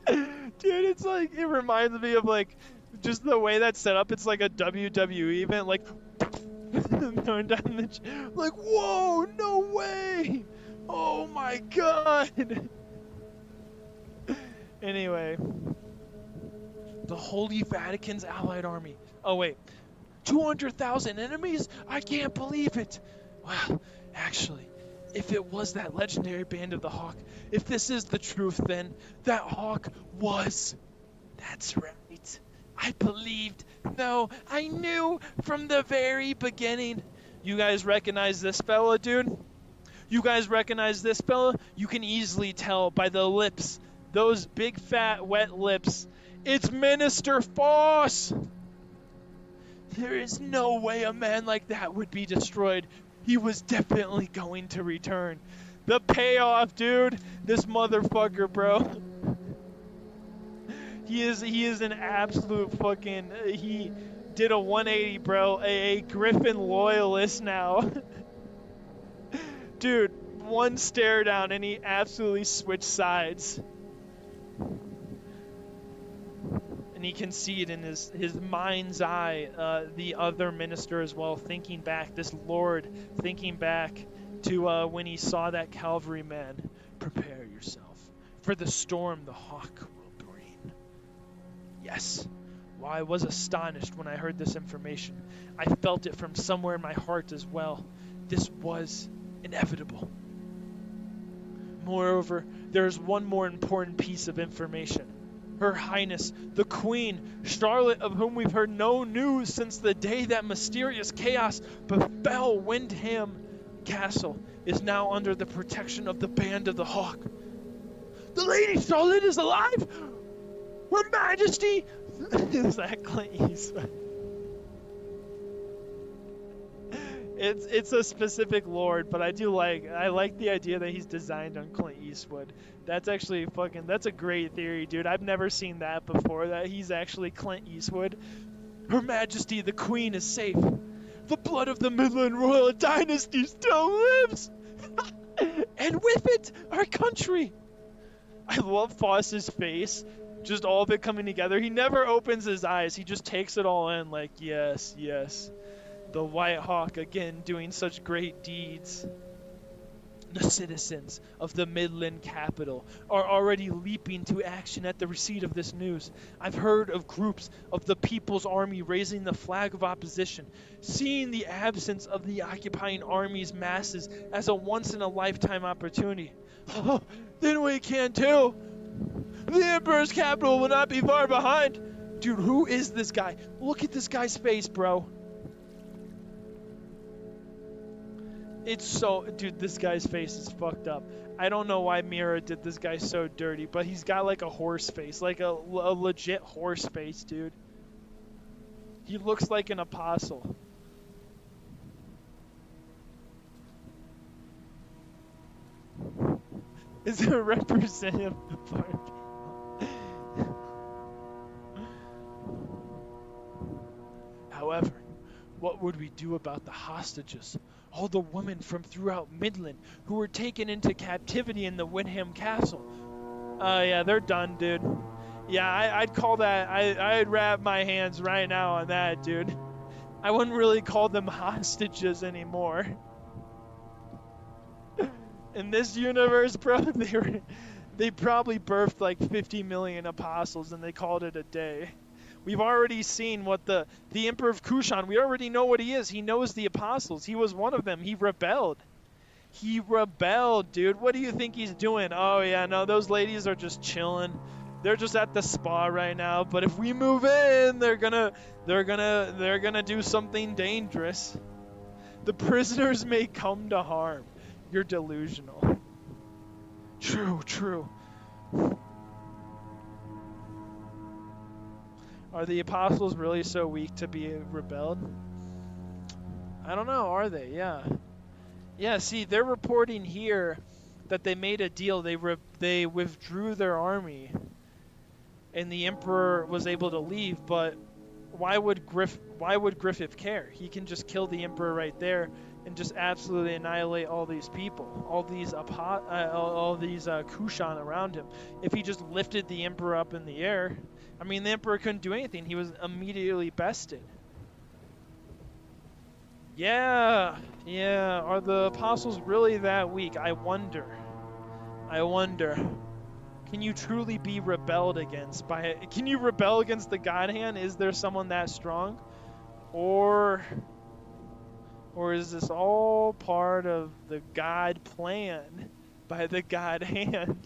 Dude, it's like, it reminds me of like, just the way that's set up. It's like a WWE event, like, throwing down the, like, whoa, no way! Oh my god! Anyway, the Holy Vatican's allied army. Oh wait, 200,000 enemies? I can't believe it! Well, actually, if it was that legendary band of the Hawk, if this is the truth, then that Hawk was. That's right. I believed. No, I knew from the very beginning. You guys recognize this fella, dude? You guys recognize this fella? You can easily tell by the lips. Those big, fat, wet lips. It's Minister Foss! There is no way a man like that would be destroyed. He was definitely going to return. The payoff, dude. This motherfucker, bro. He is an absolute fucking, he did a 180, bro. A Griffin loyalist now. Dude, one stare down and he absolutely switched sides. And he can see it in his mind's eye, the other minister as well, thinking back, this lord thinking back to when he saw that cavalryman. Prepare yourself for the storm the Hawk will bring. Yes, while I was astonished when I heard this information, I felt it from somewhere in my heart as well. This was inevitable. Moreover, there is one more important piece of information. Her Highness, the Queen, Charlotte, of whom we've heard no news since the day that mysterious chaos befell Windham Castle, is now under the protection of the Band of the Hawk. The Lady Charlotte is alive! Her Majesty! Is that Clint Eastwood? It's a specific lord, but I like the idea that he's designed on Clint Eastwood. That's actually that's a great theory, dude. I've never seen that before, that he's actually Clint Eastwood. Her Majesty the Queen is safe. The blood of the Midland royal dynasty still lives! And with it, our country! I love Foss's face. Just all of it coming together. He never opens his eyes. He just takes it all in like, yes, yes. The White Hawk again doing such great deeds. The citizens of the Midland capital are already leaping to action at the receipt of this news. I've heard of groups of the People's Army raising the flag of opposition, seeing the absence of the occupying army's masses as a once-in-a-lifetime opportunity. Oh, then we can too. The Emperor's capital will not be far behind. Dude, who is this guy? Look at this guy's face, bro. It's so... Dude, this guy's face is fucked up. I don't know why Mira did this guy so dirty, but he's got like a horse face. Like a legit horse face, dude. He looks like an apostle. Is it a representative of the party? However, what would we do about the hostages? All the women from throughout Midland who were taken into captivity in the Windham Castle. Yeah, they're done, dude. Yeah, I'd call that, I'd wrap my hands right now on that, dude. I wouldn't really call them hostages anymore. In this universe, bro, they probably birthed like 50 million apostles and they called it a day. We've already seen what the Emperor of Kushan, we already know what he is. He knows the apostles. He was one of them. He rebelled. He rebelled, dude. What do you think he's doing? Oh, yeah, no, those ladies are just chilling. They're just at the spa right now. But if we move in, they're gonna do something dangerous. The prisoners may come to harm. You're delusional. True, true. Are the apostles really so weak to be rebelled? I don't know, are they? Yeah. Yeah, see, they're reporting here that they made a deal. They withdrew their army and the emperor was able to leave, but why would Griffith care? He can just kill the emperor right there and just absolutely annihilate all these people, all these Kushan around him. If he just lifted the emperor up in the air, I mean, the emperor couldn't do anything. He was immediately bested. Yeah, yeah. Are the apostles really that weak? I wonder. I wonder. Can you truly be rebelled against by? Can you rebel against the God Hand? Is there someone that strong, or is this all part of the God plan by the God Hand?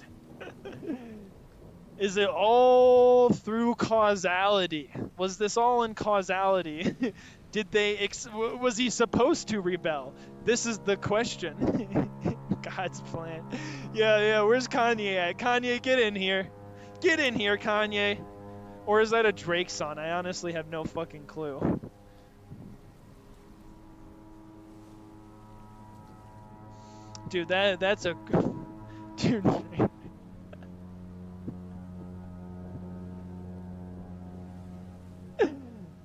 Is it all through causality? Was this all in causality? Did they? Was he supposed to rebel? This is the question. God's plan. Yeah, yeah. Where's Kanye at? Kanye, get in here. Get in here, Kanye. Or is that a Drake song? I honestly have no fucking clue. Dude, that's a dude.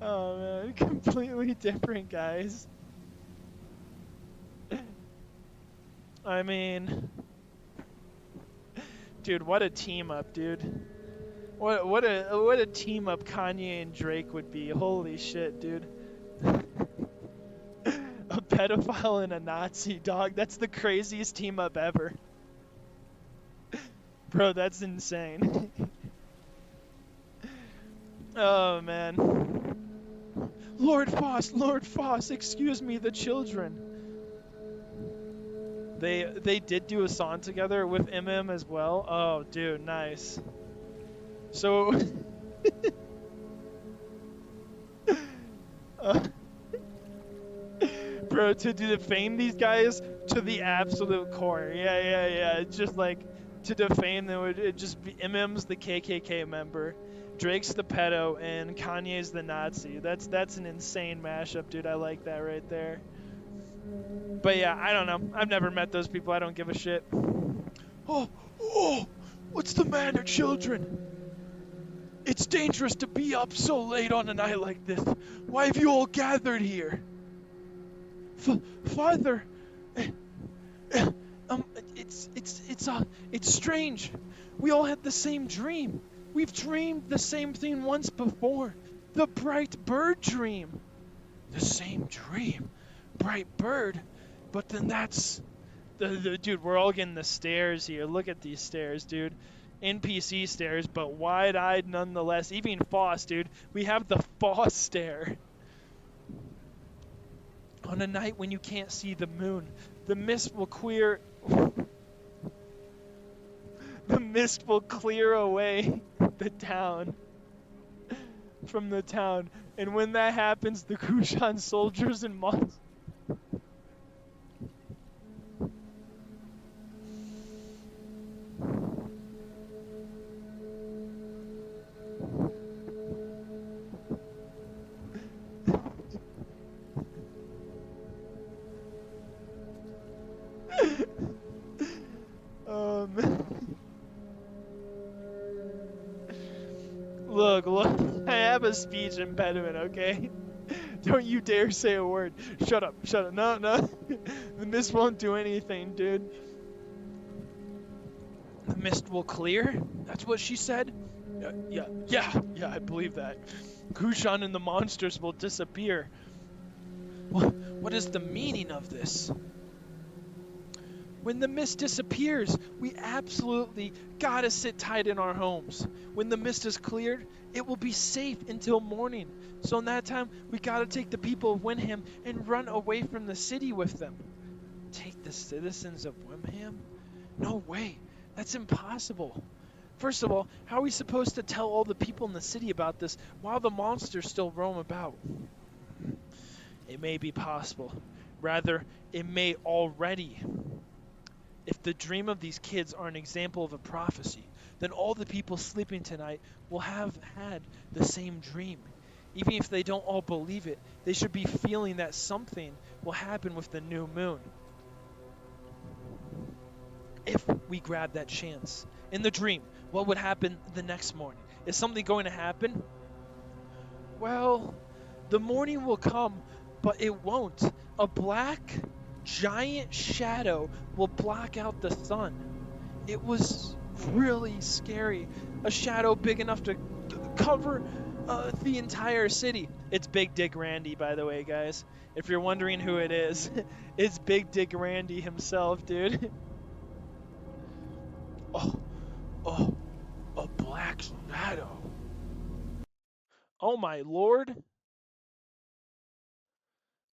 Oh man, completely different, guys. I mean, dude, what a team up, dude. What a team up Kanye and Drake would be. Holy shit, dude. A pedophile and a Nazi, dog. That's the craziest team up ever. Bro, that's insane. Oh man. Lord Foss, excuse me, the children. They did do a song together with MM as well. Oh, dude, nice. So, bro, to defame these guys to the absolute core. Yeah. It's just like to defame them would just be MM's the KKK member, Drake's the pedo, and Kanye's the Nazi. That's an insane mashup, dude. I like that right there. But yeah, I don't know. I've never met those people. I don't give a shit. Oh, what's the matter, children? It's dangerous to be up so late on a night like this. Why have you all gathered here? Father, it's strange. We all had the same dream. We've dreamed the same thing once before. The bright bird dream. The same dream. Bright bird? But then that's... Dude, we're all getting the stares here. Look at these stares, dude. NPC stares, but wide-eyed nonetheless. Even Foss, dude. We have the Foss stare. On a night when you can't see the moon, the mist will clear... the mist will clear away the town. From the town. And when that happens, the Kushan soldiers and monsters... Look, I have a speech impediment, okay? Don't you dare say a word. Shut up. No. The mist won't do anything, dude. The mist will clear? That's what she said? Yeah, I believe that. Kushan and the monsters will disappear. What is the meaning of this? When the mist disappears, we absolutely gotta sit tight in our homes. When the mist is cleared, it will be safe until morning. So in that time, we gotta take the people of Windham and run away from the city with them. Take the citizens of Windham? No way. That's impossible. First of all, how are we supposed to tell all the people in the city about this while the monsters still roam about? It may be possible. Rather, it may already. If the dream of these kids are an example of a prophecy, then all the people sleeping tonight will have had the same dream. Even if they don't all believe it, they should be feeling that something will happen with the new moon. If we grab that chance. In the dream, what would happen the next morning? Is something going to happen? Well, the morning will come, but it won't. A black, giant shadow will block out the sun. It was really scary. A shadow big enough to cover the entire city. It's Big Dick Randy, by the way, guys. If you're wondering who it is, it's Big Dick Randy himself, dude. Oh, a black shadow. Oh my lord.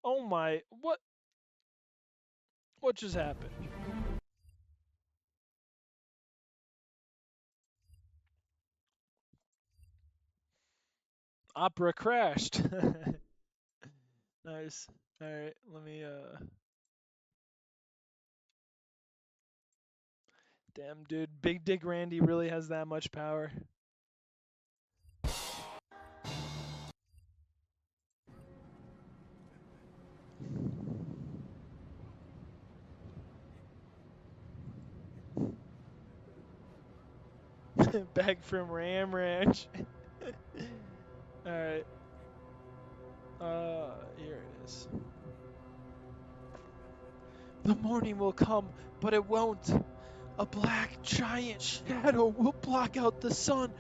Oh my, what just happened? Opera crashed. Nice. Alright, let me, damn, dude. Big Dick Randy really has that much power. Back from Ram Ranch. Alright. Here it is. The morning will come, but it won't. A black giant shadow will block out the sun.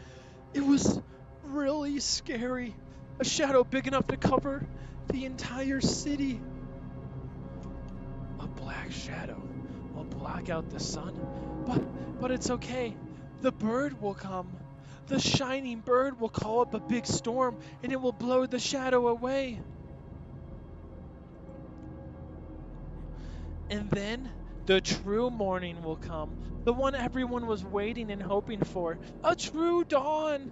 It was really scary. A shadow big enough to cover the entire city. A black shadow will block out the sun, but it's okay. The bird will come. The shining bird will call up a big storm, and it will blow the shadow away. And then the true morning will come, the one everyone was waiting and hoping for, a true dawn.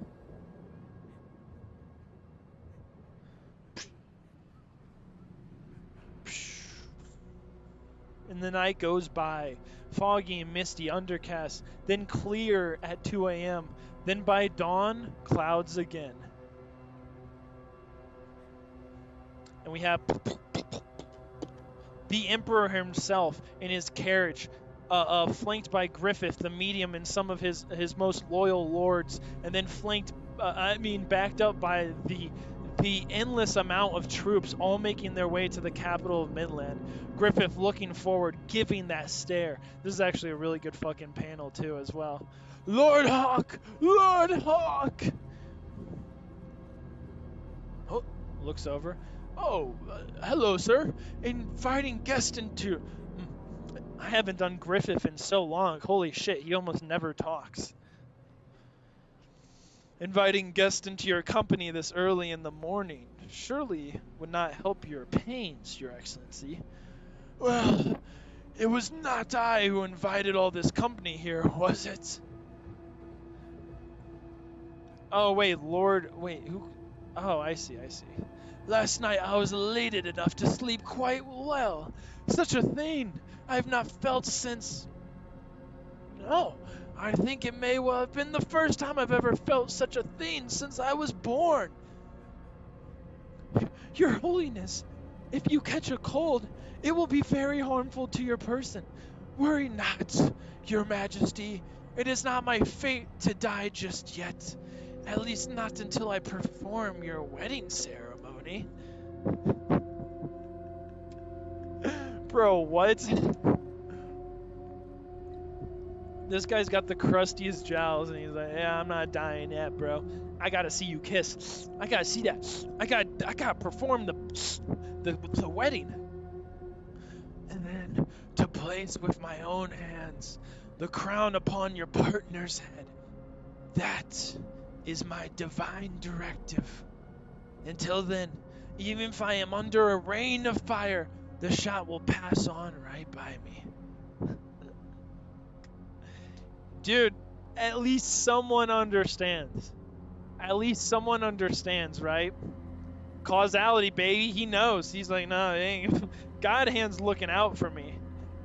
And the night goes by, foggy and misty, undercast, then clear at 2 a.m., then by dawn, clouds again. And we have the Emperor himself in his carriage, flanked by Griffith, the medium, and some of his most loyal lords, and then backed up by the endless amount of troops all making their way to the capital of Midland. Griffith looking forward, giving that stare. This is actually a really good fucking panel too as well. Lord Hawk! Lord Hawk! Oh, looks over. Oh, hello, sir. Inviting guests into... I haven't done Griffith in so long. Holy shit, he almost never talks. Inviting guests into your company this early in the morning surely would not help your pains, Your Excellency. Well, it was not I who invited all this company here, was it? Oh, wait, who? Oh, I see. Last night I was elated enough to sleep quite well. Such a thing I have not felt since... No, I think it may well have been the first time I've ever felt such a thing since I was born. Your Holiness, if you catch a cold, it will be very harmful to your person. Worry not, Your Majesty. It is not my fate to die just yet. At least not until I perform your wedding ceremony. Bro, what? This guy's got the crustiest jowls, and he's like, yeah, I'm not dying yet, bro. I gotta see you kiss. I gotta see that. I gotta perform the wedding. And then to place with my own hands the crown upon your partner's head. That is my divine directive. Until then, even if I am under a rain of fire, the shot will pass on right by me. Dude, at least someone understands. At least someone understands, right? Causality, baby. He knows. He's like, no, it ain't. God hand's looking out for me.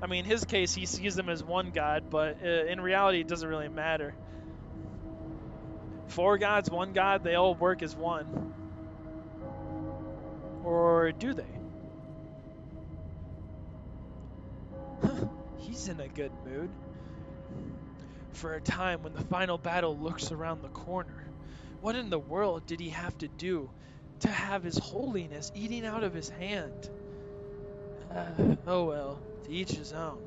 I mean, in his case, he sees them as one god, but in reality, it doesn't really matter. 4 gods, 1 god, they all work as one. Or do they? He's in a good mood. For a time when the final battle looks around the corner, what in the world did he have to do to have his holiness eating out of his hand? Oh well, to each his own.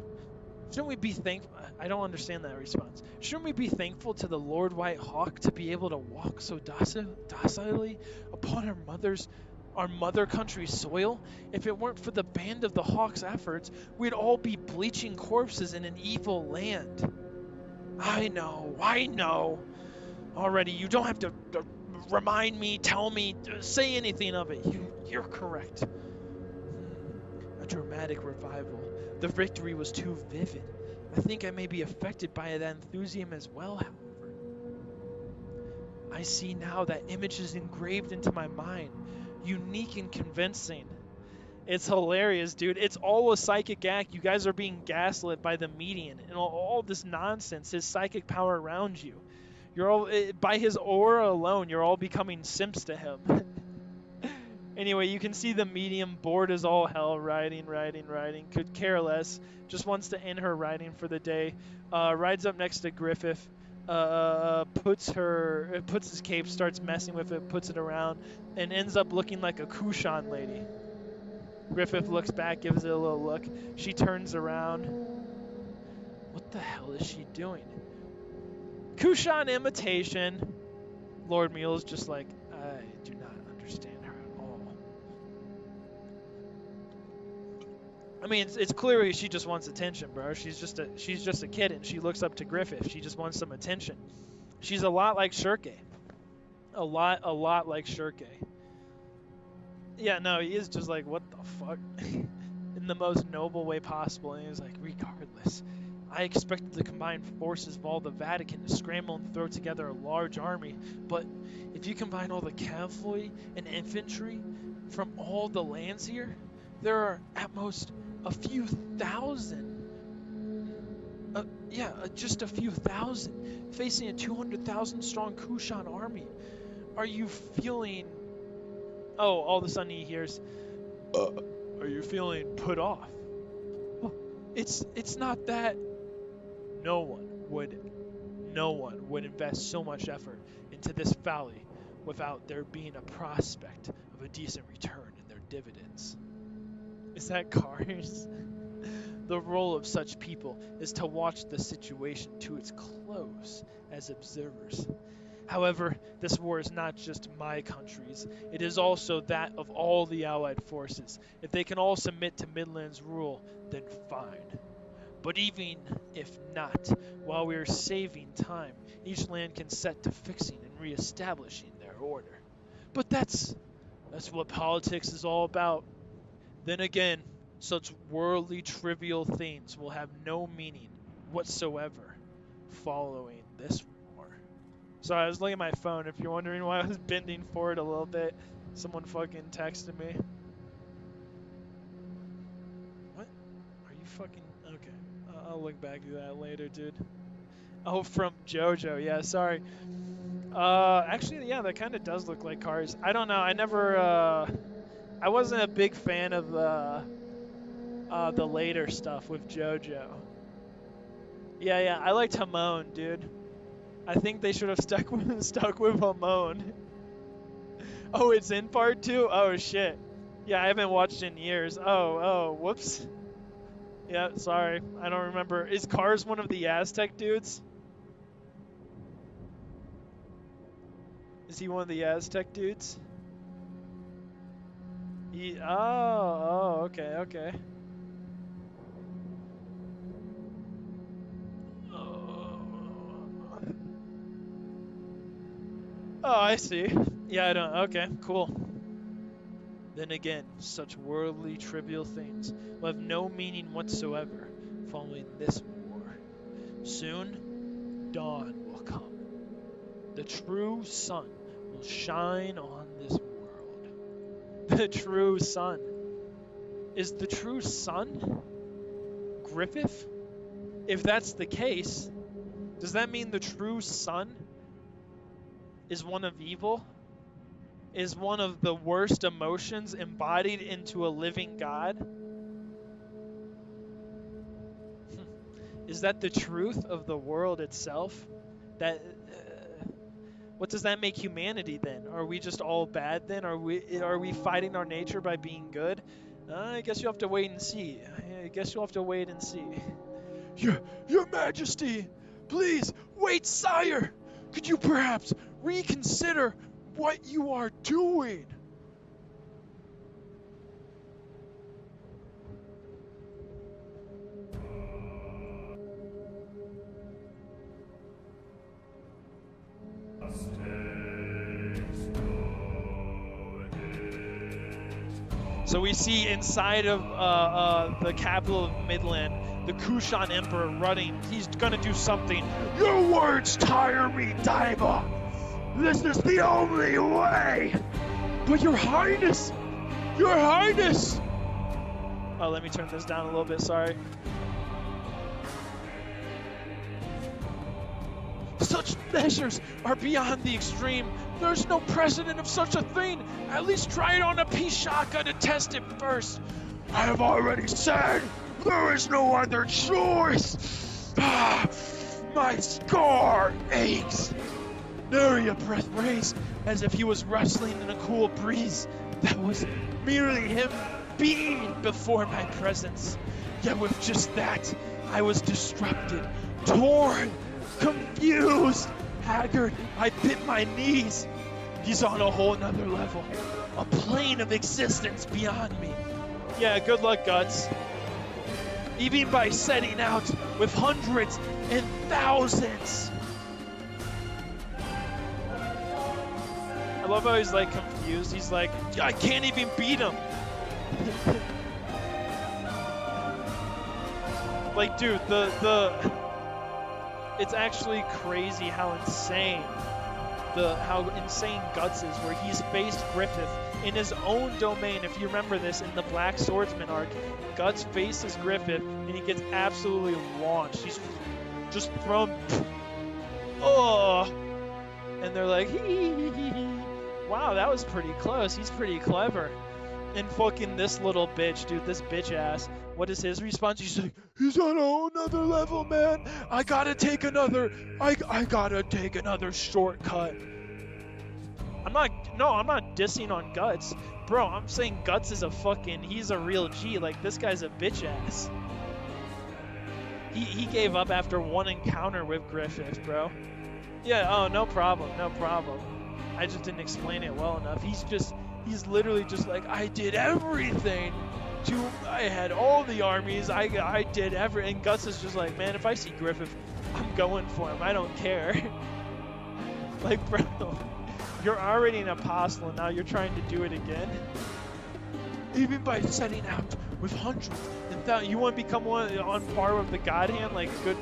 Shouldn't we be thankful? I don't understand that response. Shouldn't we be thankful to the Lord White Hawk to be able to walk so docilely upon our mother country's soil? If it weren't for the band of the Hawk's efforts, we'd all be bleaching corpses in an evil land. I know. Already, you don't have to remind me, tell me, say anything of it. You're correct. A dramatic revival. The victory was too vivid. I think I may be affected by that enthusiasm as well, however. I see now that image is engraved into my mind, unique and convincing. It's hilarious, dude. It's all a psychic act. You guys are being gaslit by the median and all this nonsense, his psychic power around you. You're all, by his aura alone, you're all becoming simps to him. Anyway, you can see the medium bored as all hell, writing, could care less, just wants to end her writing for the day. Rides up next to Griffith, puts his cape, starts messing with it, puts it around, and ends up looking like a Kushan lady. Griffith looks back, gives it a little look. She turns around. What the hell is she doing? Kushan imitation. Lord Mule's just like, I do not understand her at all. I mean, it's clearly she just wants attention, bro. She's just a kid, and she looks up to Griffith. She just wants some attention. She's a lot like Shirke. A lot like Shirke. Yeah, no, he is just like, what the fuck? In the most noble way possible. And he was like, regardless, I expected the combined forces of all the Vatican to scramble and throw together a large army. But if you combine all the cavalry and infantry from all the lands here, there are at most a few thousand. Just a few thousand, facing a 200,000 strong Kushan army. Are you feeling... Oh, all of a sudden he hears, are you feeling put off? Oh, it's not that. No one would invest so much effort into this valley without there being a prospect of a decent return in their dividends. Is that cars? The role of such people is to watch the situation to its close as observers. However, this war is not just my country's, it is also that of all the Allied forces. If they can all submit to Midland's rule, then fine. But even if not, while we are saving time, each land can set to fixing and re-establishing their order. But that's what politics is all about. Then again, such worldly trivial things will have no meaning whatsoever following this war. Sorry, I was looking at my phone. If you're wondering why I was bending forward a little bit, someone fucking texted me. What? Are you fucking... Okay. I'll look back to that later, dude. Oh, from JoJo. Yeah, sorry. Actually, yeah, that kind of does look like cars. I don't know. I never... I wasn't a big fan of the later stuff with JoJo. Yeah, I liked Hamon, dude. I think they should have stuck with Hamon. Oh, it's in part 2? Oh, shit. Yeah, I haven't watched in years. Oh, whoops. Yeah, sorry. I don't remember. Is Cars one of the Aztec dudes? Is he one of the Aztec dudes? Okay. Oh, I see. Yeah, I don't. Okay, cool. Then again, such worldly, trivial things will have no meaning whatsoever following this war. Soon, dawn will come. The true sun will shine on this world. The true sun. Is the true sun Griffith? If that's the case, does that mean the true sun is one of evil? Is one of the worst emotions embodied into a living God? Is that the truth of the world itself? That what does that make humanity then? Are we just all bad then? Are we fighting our nature by being good? I guess you'll have to wait and see. I guess you'll have to wait and see. Your Majesty, please wait, sire. Could you perhaps reconsider what you are doing? So we see inside of the capital of Midland, the Kushan Emperor running. He's gonna do something. Your words tire me, Daiba. This is the only way. But Your Highness, Your Highness. Oh, let me turn this down a little bit, sorry. Such measures are beyond the extreme. There's no precedent of such a thing. At least try it on a Pishaka to test it first. I have already said there is no other choice. My scar aches. Nary breath raised as if he was rustling in a cool breeze. That was merely him being before my presence. Yet with just that, I was disrupted, torn, confused, haggard. I bit my knees. He's on a whole nother level, a plane of existence beyond me. Yeah, good luck, Guts. Even by setting out with hundreds and thousands. I love how he's like confused. He's like, I can't even beat him. Like, dude, it's actually crazy how insane Guts is, where he's faced Griffith in his own domain. If you remember this in the Black Swordsman arc, Guts faces Griffith and he gets absolutely launched. He's just thrown. Oh, and they're like, wow, that was pretty close. He's pretty clever. And fucking this little bitch, dude, this bitch ass. What is his response? He's like, he's on a whole nother level, man. I gotta take another shortcut. I'm not dissing on Guts. Bro, I'm saying Guts is he's a real G. Like, this guy's a bitch ass. He gave up after one encounter with Griffith, bro. Yeah, oh, no problem. I just didn't explain it well enough. He's literally just like, I did everything. I had all the armies. I did everything. And Guts is just like, man, if I see Griffith, I'm going for him. I don't care. Like, bro, you're already an apostle, and now you're trying to do it again. Even by setting out with hundreds and thousands, you want to become on par with the God Hand? Like, good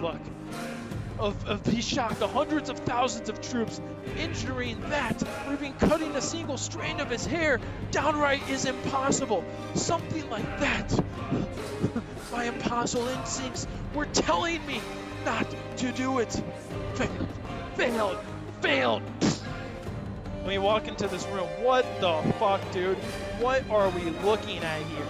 luck. Of Pishaka, hundreds of thousands of troops, injuring that, or even cutting a single strand of his hair, downright is impossible. Something like that. My apostle instincts were telling me not to do it. Failed. When you walk into this room, what the fuck, dude? What are we looking at here?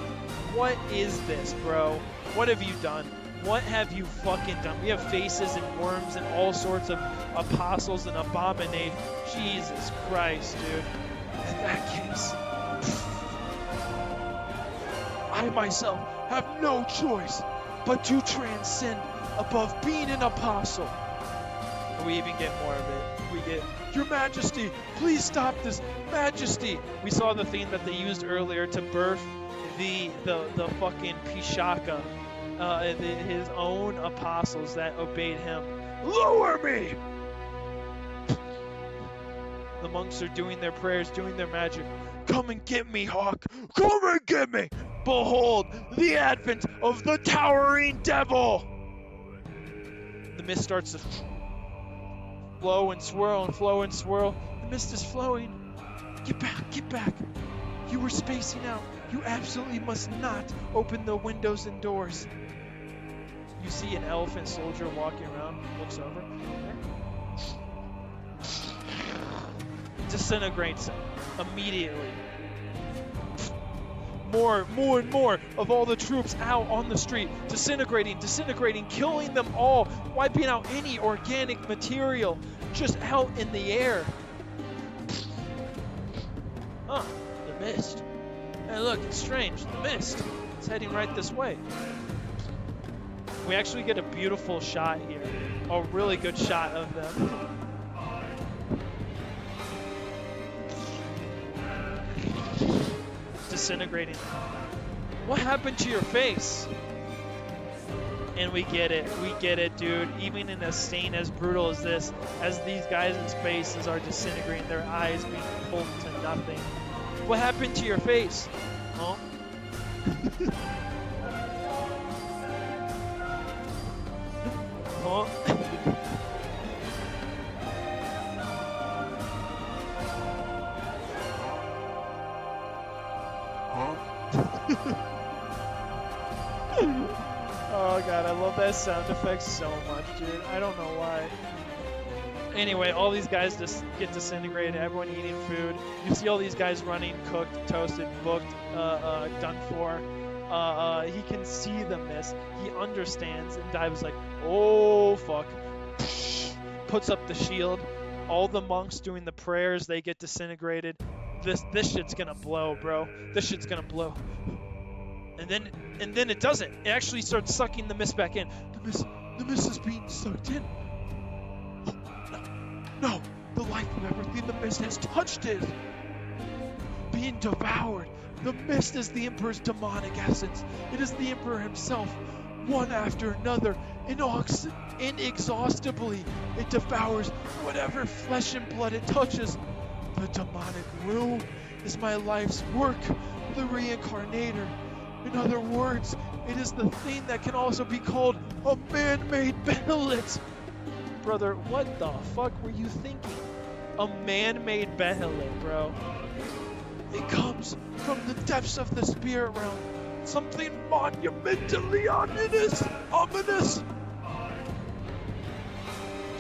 What is this, bro? What have you done? What have you fucking done? We have faces and worms and all sorts of apostles and abominate. Jesus Christ, dude. In that case, I myself have no choice but to transcend above being an apostle. We even get more of it. We get, Your Majesty, please stop this. Majesty. We saw the theme that they used earlier to birth the fucking Pishaka. His own apostles that obeyed him. Lower me! The monks are doing their prayers, doing their magic. Come and get me, Hawk! Come and get me! Behold, the advent of the towering devil! The mist starts to flow and swirl and flow and swirl. The mist is flowing. Get back. You were spacing out. You absolutely must not open the windows and doors. You see an elephant soldier walking around, looks over, disintegrates him immediately. More and more of all the troops out on the street, disintegrating, killing them all, wiping out any organic material just out in the air. Huh, the mist. Hey look, it's strange, the mist. It's heading right this way. We actually get a beautiful shot here, a really good shot of them. Disintegrating. What happened to your face? And we get it, dude. Even in a stain as brutal as this, as these guys' faces are disintegrating, their eyes being pulled to nothing. What happened to your face? Huh? Huh? Oh god, I love that sound effect so much, dude. I don't know why. Anyway, all these guys just get disintegrated, everyone eating food. You see all these guys running, cooked, toasted, booked, done for. He can see the mist. He understands, and Dive's like, oh fuck. Puts up the shield. All the monks doing the prayers, they get disintegrated. This shit's gonna blow, bro. This shit's gonna blow. And then it doesn't. It actually starts sucking the mist back in. The mist is being sucked in. No, the life of everything the mist has touched is being devoured. The mist is the Emperor's demonic essence. It is the Emperor himself, one after another, inexhaustibly. It devours whatever flesh and blood it touches. The demonic will is my life's work, the reincarnator. In other words, it is the thing that can also be called a man-made Behelit. Brother, what the fuck were you thinking? A man-made Behelit, bro. It comes from the depths of the spirit realm. Something monumentally ominous.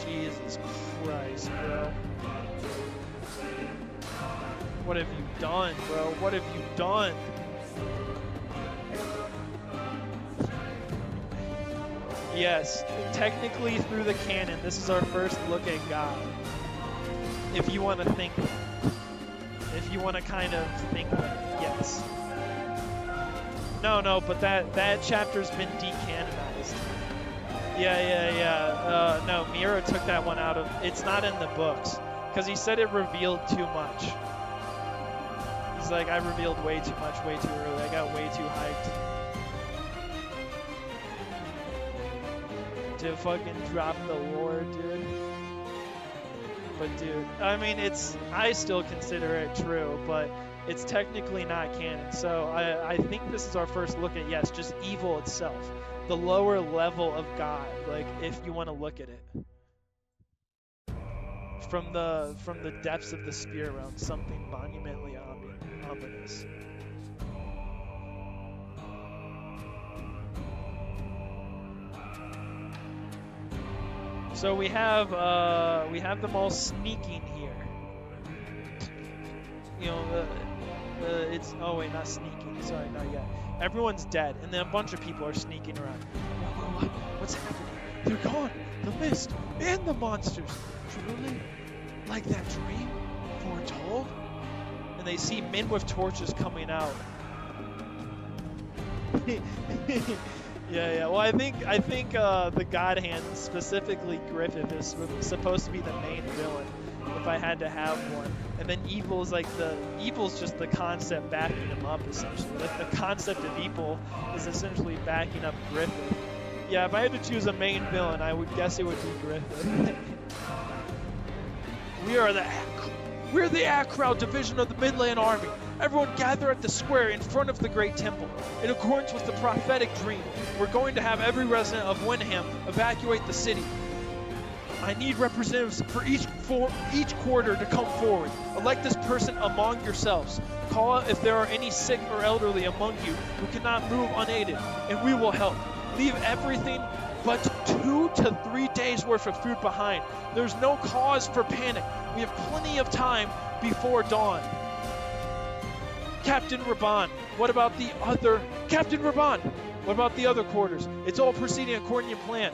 Jesus Christ, bro. What have you done, bro? What have you done? Yes, technically through the canon, this is our first look at God. If you want to think, if you want to kind of think that, yes. No, but that chapter's been decanonized. Yeah. No, Mira took that one out of, it's not in the books, because he said it revealed too much. He's like, I revealed way too much, way too early, I got way too hyped. To fucking drop the lore, dude. But dude, I mean, I still consider it true, but it's technically not canon. So I think this is our first look at, yes, just evil itself. The lower level of God, like, if you want to look at it. From the depths of the spirit realm, something monumentally ominous. So we have them all sneaking here. You know, it's, oh wait, not sneaking. Sorry, not yet. Everyone's dead, and then a bunch of people are sneaking around. What's happening? They're gone. The mist and the monsters. Truly, like that dream foretold. And they see men with torches coming out. Yeah. Well, I think the God Hand, specifically Griffith, is supposed to be the main villain, if I had to have one. And then evil's just the concept backing him up, essentially. Like, the concept of evil is essentially backing up Griffith. Yeah, if I had to choose a main villain, I would guess it would be Griffith. We're the Akrau division of the Midland army. Everyone gather at the square in front of the great temple. In accordance with the prophetic dream, we're going to have every resident of Windham evacuate the city. I need representatives for each quarter to come forward. Elect this person among yourselves. Call out if there are any sick or elderly among you who cannot move unaided, and we will help. Leave everything but 2 to 3 days worth of food behind. There's no cause for panic. We have plenty of time before dawn. Captain Raban, what about the other... Captain Raban, what about the other quarters? It's all proceeding according to plan.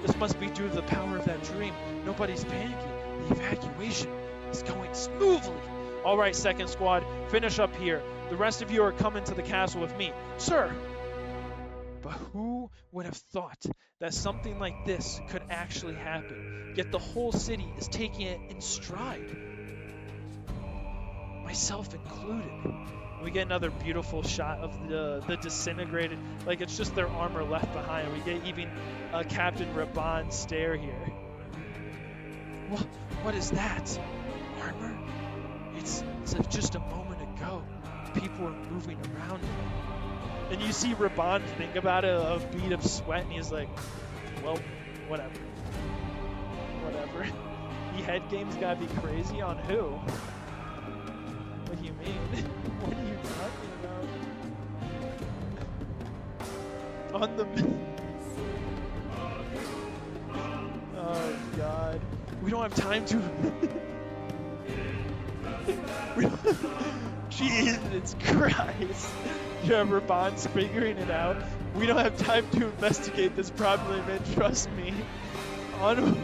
This must be due to the power of that dream. Nobody's panicking. The evacuation is going smoothly. All right, second squad, finish up here. The rest of you are coming to the castle with me. Sir! But who would have thought that something like this could actually happen? Yet the whole city is taking it in stride. Myself included. We get another beautiful shot of the disintegrated, like it's just their armor left behind. We get even Captain Raban's stare here. What is that? Armor? It's as if just a moment ago, people were moving around it. And you see Raban think about it, a bead of sweat, and he's like, well, whatever. Whatever. The head game's gotta be crazy on who? What do you mean? What are you talking about? On the... Oh, God. We don't have time to... Jesus Christ. Yeah, Raban's figuring it out. We don't have time to investigate this properly, man. Trust me. On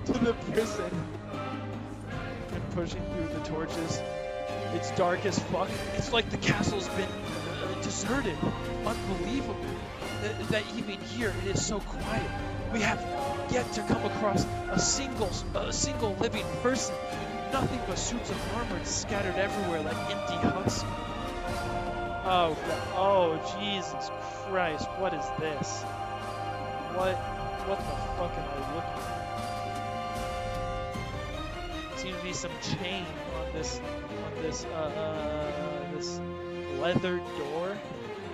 to the prison. And pushing through the torches. It's dark as fuck. It's like the castle's been deserted. Unbelievable. That even here it is so quiet. We have yet to come across a single living person. Nothing but suits of armor scattered everywhere like empty husks. Oh God. Oh Jesus Christ! What is this? What the fuck am I looking at? Seems to be some chain on this this leather door.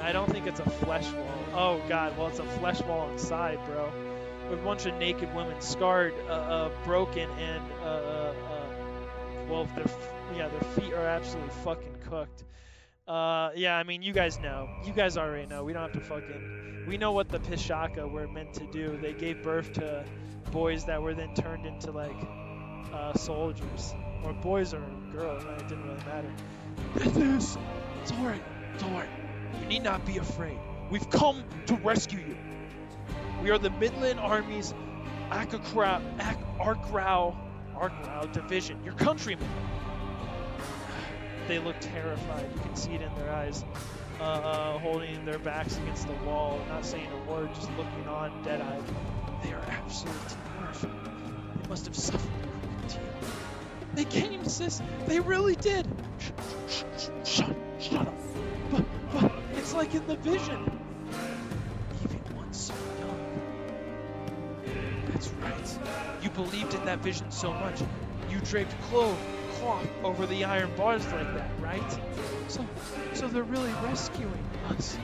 I don't think it's a flesh wall. Oh God! Well, it's a flesh wall inside, bro. With a bunch of naked women, scarred, broken, and well, their feet are absolutely fucking cooked. Yeah, I mean, you guys know. You guys already know. We don't have to fucking... We know what the Pishaka were meant to do. They gave birth to boys that were then turned into, like, soldiers. Or boys or girls. It didn't really matter. It's alright. It's alright. You need not be afraid. We've come to rescue you. We are the Midland Army's Arkrau division. Your countrymen. They look terrified. You can see it in their eyes, holding their backs against the wall, not saying a word, just looking on, dead-eyed. They are absolutely terrified. They must have suffered a cruel deal. They came, sis. They really did. Shut up. But it's like in the vision. Even one so young. That's right. You believed in that vision so much. You draped cloth over the iron bars like that, right? So they're really rescuing us.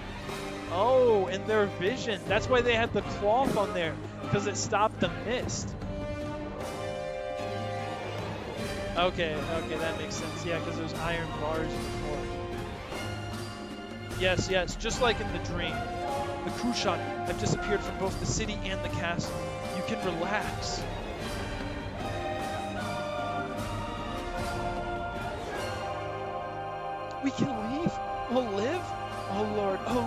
Oh, and their vision. That's why they had the cloth on there, because it stopped the mist. Okay, that makes sense. Yeah, because there's iron bars before. Yes, just like in the dream. The Kushan have disappeared from both the city and the castle. You can relax. We can leave? We'll live? Oh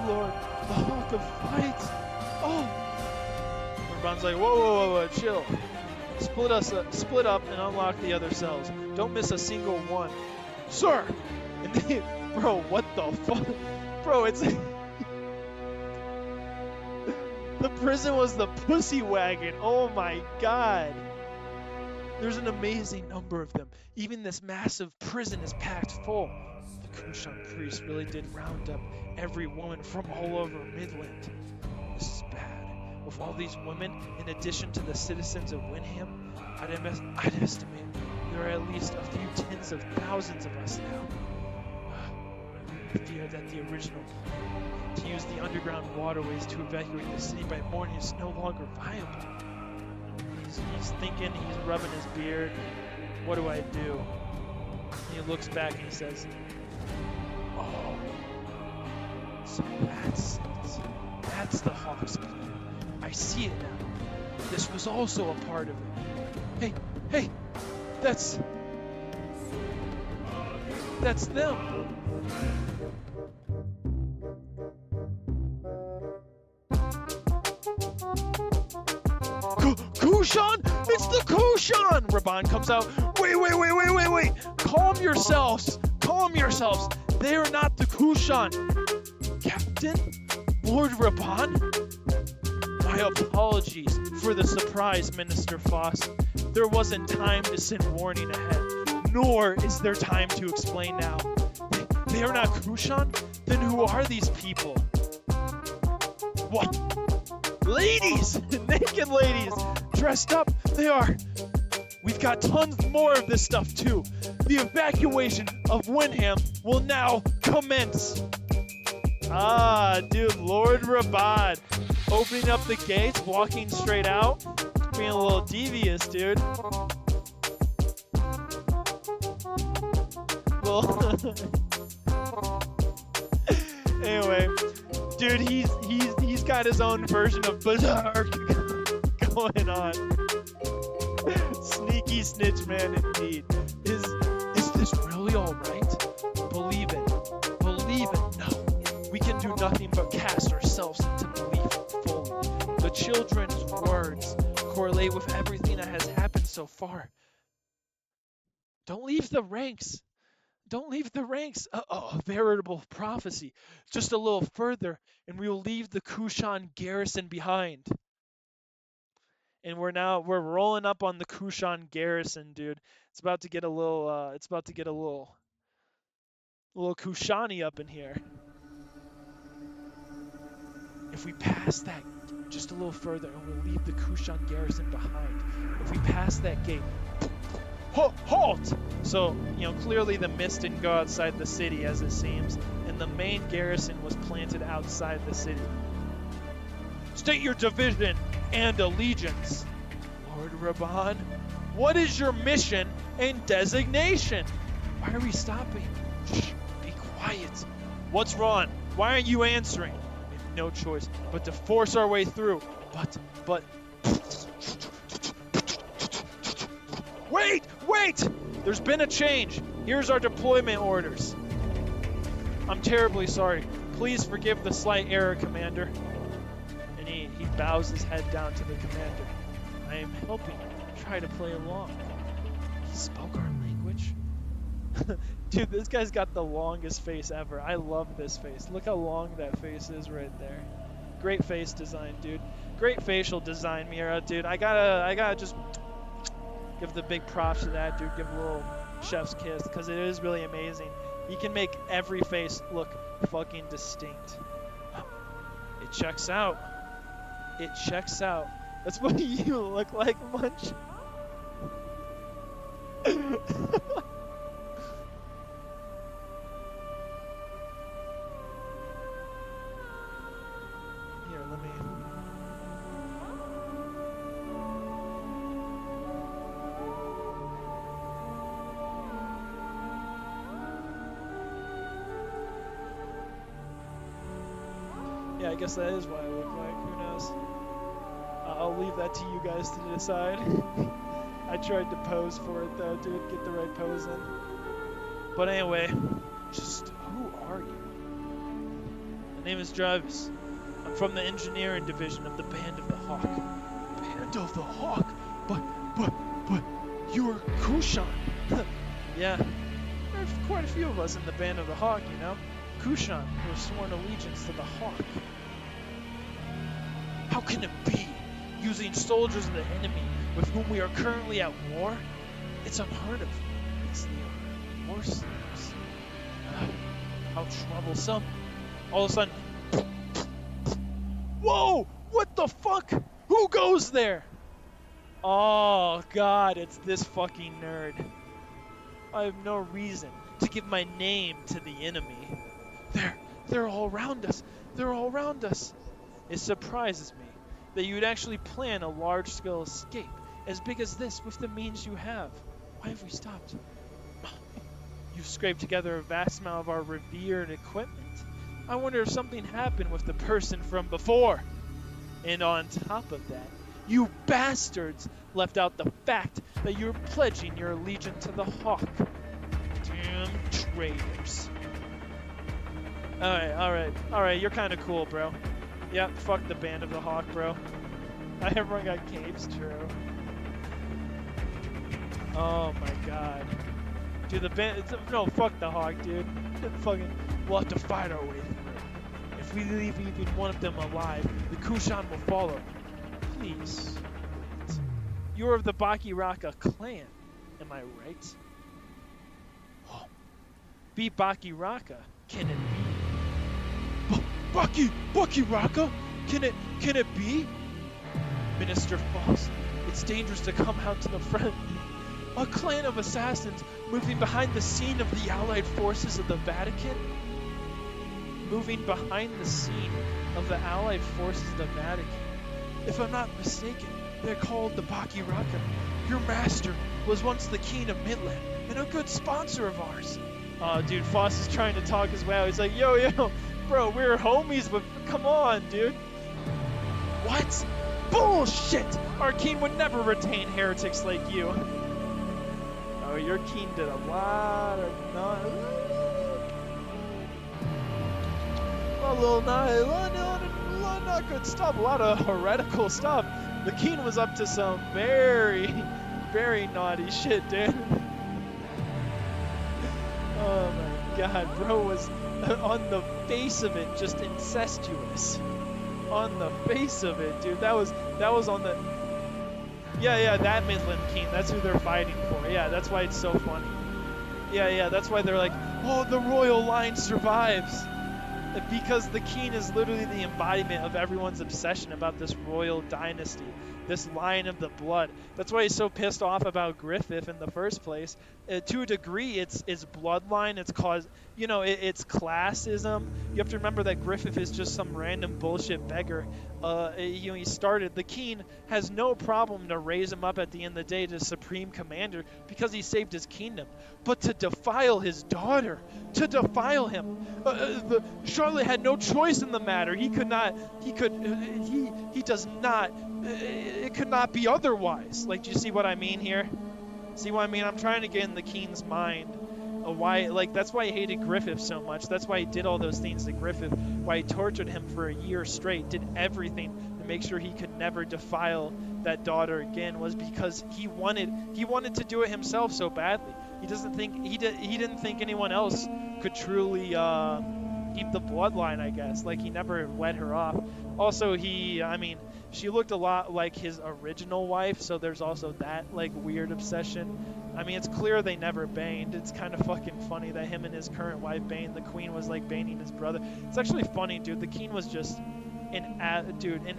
Lord, the Hawk of Fight. Oh! Raban's like, whoa, chill. Split up and unlock the other cells. Don't miss a single one. Sir! And then, bro, what the fuck? Bro, it's... The prison was the pussy wagon. Oh my God. There's an amazing number of them. Even this massive prison is packed full. The Kushan priests really did round up every woman from all over Midland. This is bad. With all these women, in addition to the citizens of Windham, I'd estimate there are at least a few tens of thousands of us now. I fear that the original plan to use the underground waterways to evacuate the city by morning is no longer viable. He's thinking, he's rubbing his beard. What do I do? He looks back and he says, oh, so that's the Hawk's plan. I see it now. This was also a part of it. Hey, that's them. Kushan? It's the Kushan! Raban comes out. Wait. Calm yourselves. They are not the Kushan. Captain? Lord Raban? My apologies for the surprise, Minister Foss. There wasn't time to send warning ahead, nor is there time to explain now. They are not Kushan? Then who are these people? What? Ladies! Naked ladies! Dressed up, they are. We've got tons more of this stuff too. The evacuation of Windham will now commence. Ah, dude, Lord Rabad. Opening up the gates, walking straight out. Being a little devious, dude. Well, anyway, dude, he's got his own version of Berserk going on. Sneaky snitch man indeed. Is this really all right? Believe it. No, we can do nothing but cast ourselves into belief fully. The children's words correlate with everything that has happened so far. Don't leave the ranks. A veritable prophecy. Just a little further, and we will leave the Kushan garrison behind. And we're rolling up on the Kushan garrison, dude. It's about to get a little Kushani up in here. If we pass that just a little further, and we'll leave the Kushan garrison behind. If we pass that gate, halt! So, clearly the mist didn't go outside the city, as it seems, and the main garrison was planted outside the city. State your division and allegiance. Lord Raban, what is your mission and designation? Why are we stopping? Shh, be quiet. What's wrong? Why aren't you answering? We have no choice but to force our way through. But... Wait! There's been a change. Here's our deployment orders. I'm terribly sorry. Please forgive the slight error, Commander. And he bows his head down to the commander. I am helping you try to play along. He spoke our language? Dude, this guy's got the longest face ever. I love this face. Look how long that face is right there. Great face design, dude. Great facial design, Mira, dude. I gotta just give the big props to that, dude. Give a little chef's kiss, because it is really amazing. He can make every face look fucking distinct. It checks out. That's what you look like, Munch. Here, let me... Yeah, I guess that is what I look like. Who knows? I'll leave that to you guys to decide. I tried to pose for it though, dude. Get the right pose in. But anyway, just who are you? My name is Jarvis. I'm from the engineering division of the Band of the Hawk. Band of the Hawk? But you're Kushan. Yeah, there's quite a few of us in the Band of the Hawk, you know? Kushan, who have sworn allegiance to the Hawk. How can it be? Using soldiers of the enemy with whom we are currently at war? It's unheard of. It's the war slaves. How troublesome. All of a sudden... Whoa! What the fuck? Who goes there? Oh god, it's this fucking nerd. I have no reason to give my name to the enemy. They're all around us. It surprises me that you would actually plan a large-scale escape as big as this with the means you have. Why have we stopped? You've scraped together a vast amount of our revered equipment. I wonder if something happened with the person from before. And on top of that, you bastards left out the fact that you're pledging your allegiance to the Hawk. Damn traitors. Alright, you're kinda cool, bro. Yep, fuck the Band of the Hawk, bro. Everyone got capes, true. Oh my god. Dude, the band, no, fuck the Hawk, dude. Fucking, we'll have to fight our way through. If we leave even one of them alive, the Kushan will follow. Please. You're of the Bakiraka clan, am I right? Oh. Be Bakiraka, can it be? Bakiraka? Can it be? Minister Foss, it's dangerous to come out to the front. A clan of assassins moving behind the scene of the Allied forces of the Vatican? Moving behind the scene of the Allied forces of the Vatican. If I'm not mistaken, they're called the Bakiraka. Your master was once the king of Midland and a good sponsor of ours. Dude, Foss is trying to talk as well. He's like, yo, bro, we're homies, but come on, dude. What? Bullshit! Our king would never retain heretics like you. Oh, your king did a lot of not good stuff, a lot of heretical stuff. The king was up to some very, very naughty shit, dude. Oh my god, bro was on the face of it just incestuous. On the face of it, dude. That was on the... Yeah, that Midland king. That's who they're fighting for. Yeah, that's why it's so funny. Yeah, that's why they're like, oh, the royal line survives. Because the king is literally the embodiment of everyone's obsession about this royal dynasty, this line of the blood. That's why he's so pissed off about Griffith in the first place. To a degree, it's bloodline. It's it's classism. You have to remember that Griffith is just some random bullshit beggar. He started. The king has no problem to raise him up at the end of the day to supreme commander because he saved his kingdom. But to defile his daughter, to defile him, Charlotte had no choice in the matter. He could not. He does not. It could not be otherwise. Like, do you see what I mean here? See what I mean? I'm trying to get in the king's mind. That's why he hated Griffith so much. That's why he did all those things to Griffith. Why he tortured him for a year straight. Did everything to make sure he could never defile that daughter again. Was because he wanted to do it himself so badly. He didn't think anyone else could truly keep the bloodline, I guess. Like, he never let her off. Also, she looked a lot like his original wife, so there's also that, like, weird obsession. I mean, it's clear they never banged. It's kind of fucking funny that him and his current wife banged. The queen was, like, banging his brother. It's actually funny, dude. The king was just, in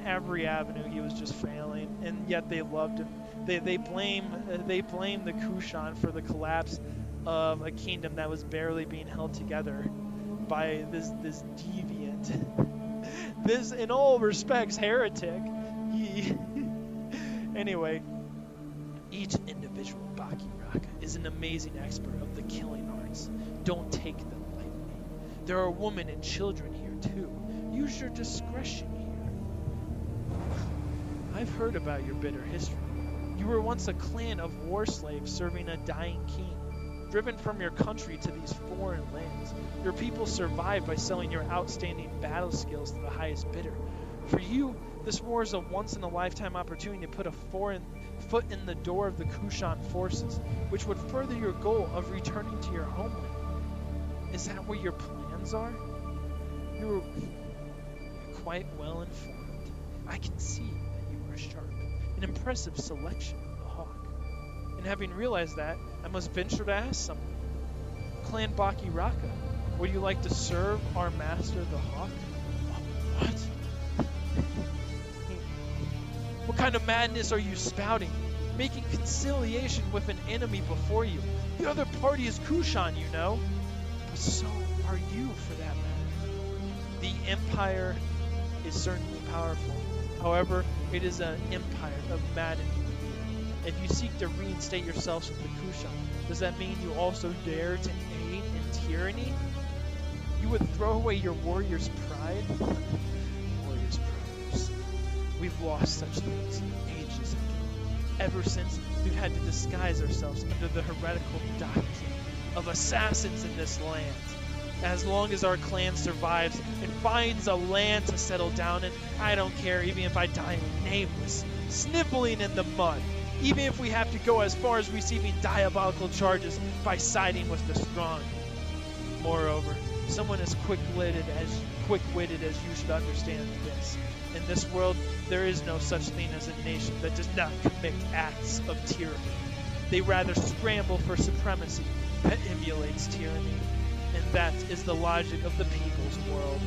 every avenue, he was just failing, and yet they loved him. They blame the Kushan for the collapse of a kingdom that was barely being held together by this deviant, this, in all respects, heretic. Anyway, each individual Bakiraka is an amazing expert of the killing arts. Don't take them lightly. There are women and children here too. Use your discretion here. I've heard about your bitter history. You were once a clan of war slaves serving a dying king. Driven from your country to these foreign lands, your people survived by selling your outstanding battle skills to the highest bidder. For you, this war is a once-in-a-lifetime opportunity to put a foreign foot in the door of the Kushan forces, which would further your goal of returning to your homeland. Is that what your plans are? You're quite well informed. I can see that you are sharp. An impressive selection of the Hawk. And having realized that, I must venture to ask something. Clan Bakiraka, would you like to serve our master, the Hawk? What? What kind of madness are you spouting? Making conciliation with an enemy before you. The other party is Kushan, you know. But so are you, for that matter. The Empire is certainly powerful. However, it is an empire of maddening fear. If you seek to reinstate yourselves with the Kushan, does that mean you also dare to aid in tyranny? You would throw away your warrior's pride? Warrior's pride. We've lost such things ages ago. Ever since we've had to disguise ourselves under the heretical doctrine of assassins in this land. As long as our clan survives and finds a land to settle down in, I don't care even if I die nameless, sniveling in the mud. Even if we have to go as far as receiving diabolical charges by siding with the strong. Moreover, someone as quick-witted as you should understand this. In this world, there is no such thing as a nation that does not commit acts of tyranny. They rather scramble for supremacy that emulates tyranny. And that is the logic of the people's world.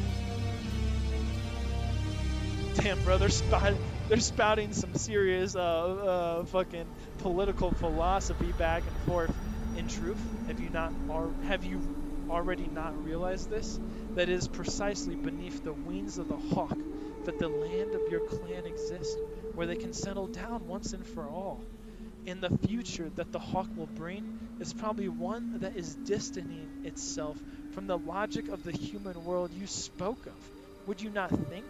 Damn, bro, they're spouting some serious fucking political philosophy back and forth. In truth, have you already not realized this? That it is precisely beneath the wings of the hawk that the land of your clan exists, where they can settle down once and for all. In the future that the hawk will bring is probably one that is distancing itself from the logic of the human world you spoke of. Would you not think?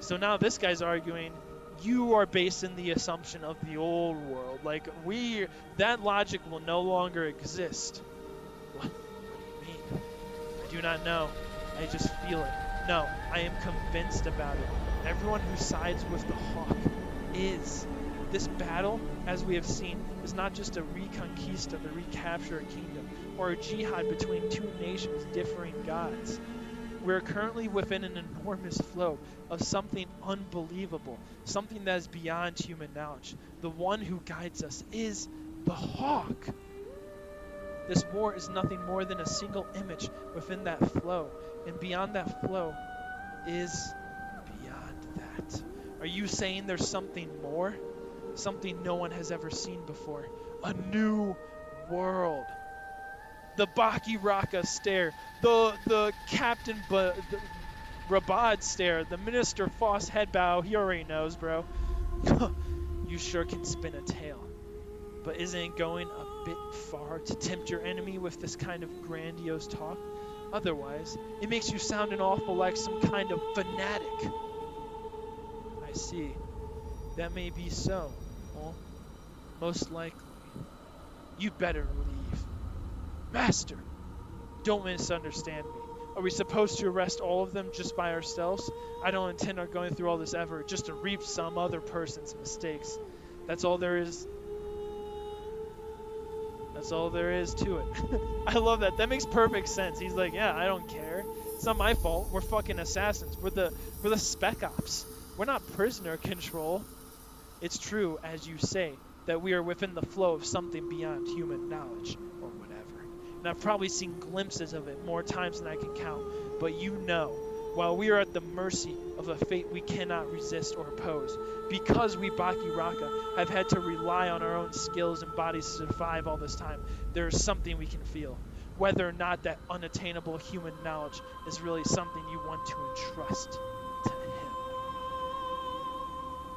So now this guy's arguing, you are based in the assumption of the old world. Like, that logic will no longer exist. What do you mean? I do not know. I just feel it. No, I am convinced about it. Everyone who sides with the hawk is. This battle, as we have seen, is not just a reconquista to recapture a kingdom, or a jihad between two nations differing gods. We are currently within an enormous flow of something unbelievable, something that is beyond human knowledge. The one who guides us is the hawk. This war is nothing more than a single image within that flow, and beyond that flow is beyond that. Are you saying there's something more? Something no one has ever seen before. A new world. The Baki Raka stare. The Captain Rabad stare. The Minister Foss head bow. He already knows, bro. You sure can spin a tale. But isn't it going a bit far to tempt your enemy with this kind of grandiose talk? Otherwise, it makes you sound an awful like some kind of fanatic. I see. That may be so. Well, most likely. You'd better leave. Master, don't misunderstand me. Are we supposed to arrest all of them just by ourselves? I don't intend on going through all this effort just to reap some other person's mistakes. That's all there is. That's all there is to it. I love that. That makes perfect sense. He's like, yeah, I don't care. It's not my fault. We're fucking assassins. We're the spec ops. We're not prisoner control. It's true, as you say, that we are within the flow of something beyond human knowledge, or whatever. And I've probably seen glimpses of it more times than I can count. But you know, while we are at the mercy of a fate we cannot resist or oppose, because we Baki Raka have had to rely on our own skills and bodies to survive all this time, there is something we can feel. Whether or not that unattainable human knowledge is really something you want to entrust to him.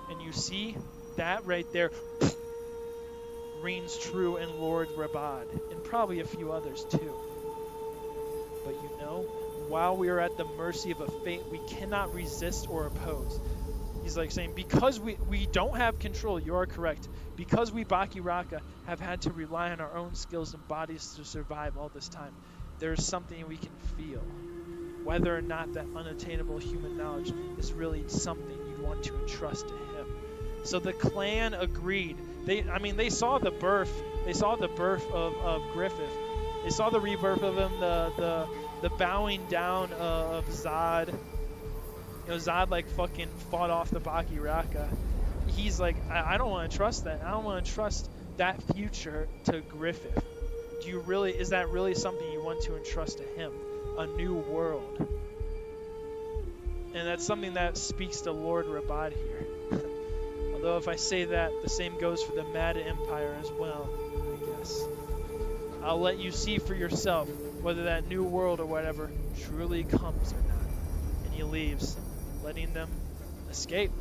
And you see, that right there reigns true in Lord Rabad, and probably a few others too. But you know, while we are at the mercy of a fate we cannot resist or oppose, he's like saying, because we don't have control, you are correct, because we Baki Raka have had to rely on our own skills and bodies to survive all this time, there is something we can feel. Whether or not that unattainable human knowledge is really something you want to entrust to him. So the clan agreed. They saw the birth. They saw the birth of Griffith. They saw the rebirth of him. The bowing down of Zod. You know, Zod like fucking fought off the Baki Raka. He's like, I don't want to trust that. I don't want to trust that future to Griffith. Is that really something you want to entrust to him? A new world. And that's something that speaks to Lord Rabad here. Although if I say that, the same goes for the Mad Empire as well, I guess. I'll let you see for yourself whether that new world or whatever truly comes or not. And he leaves, letting them escape.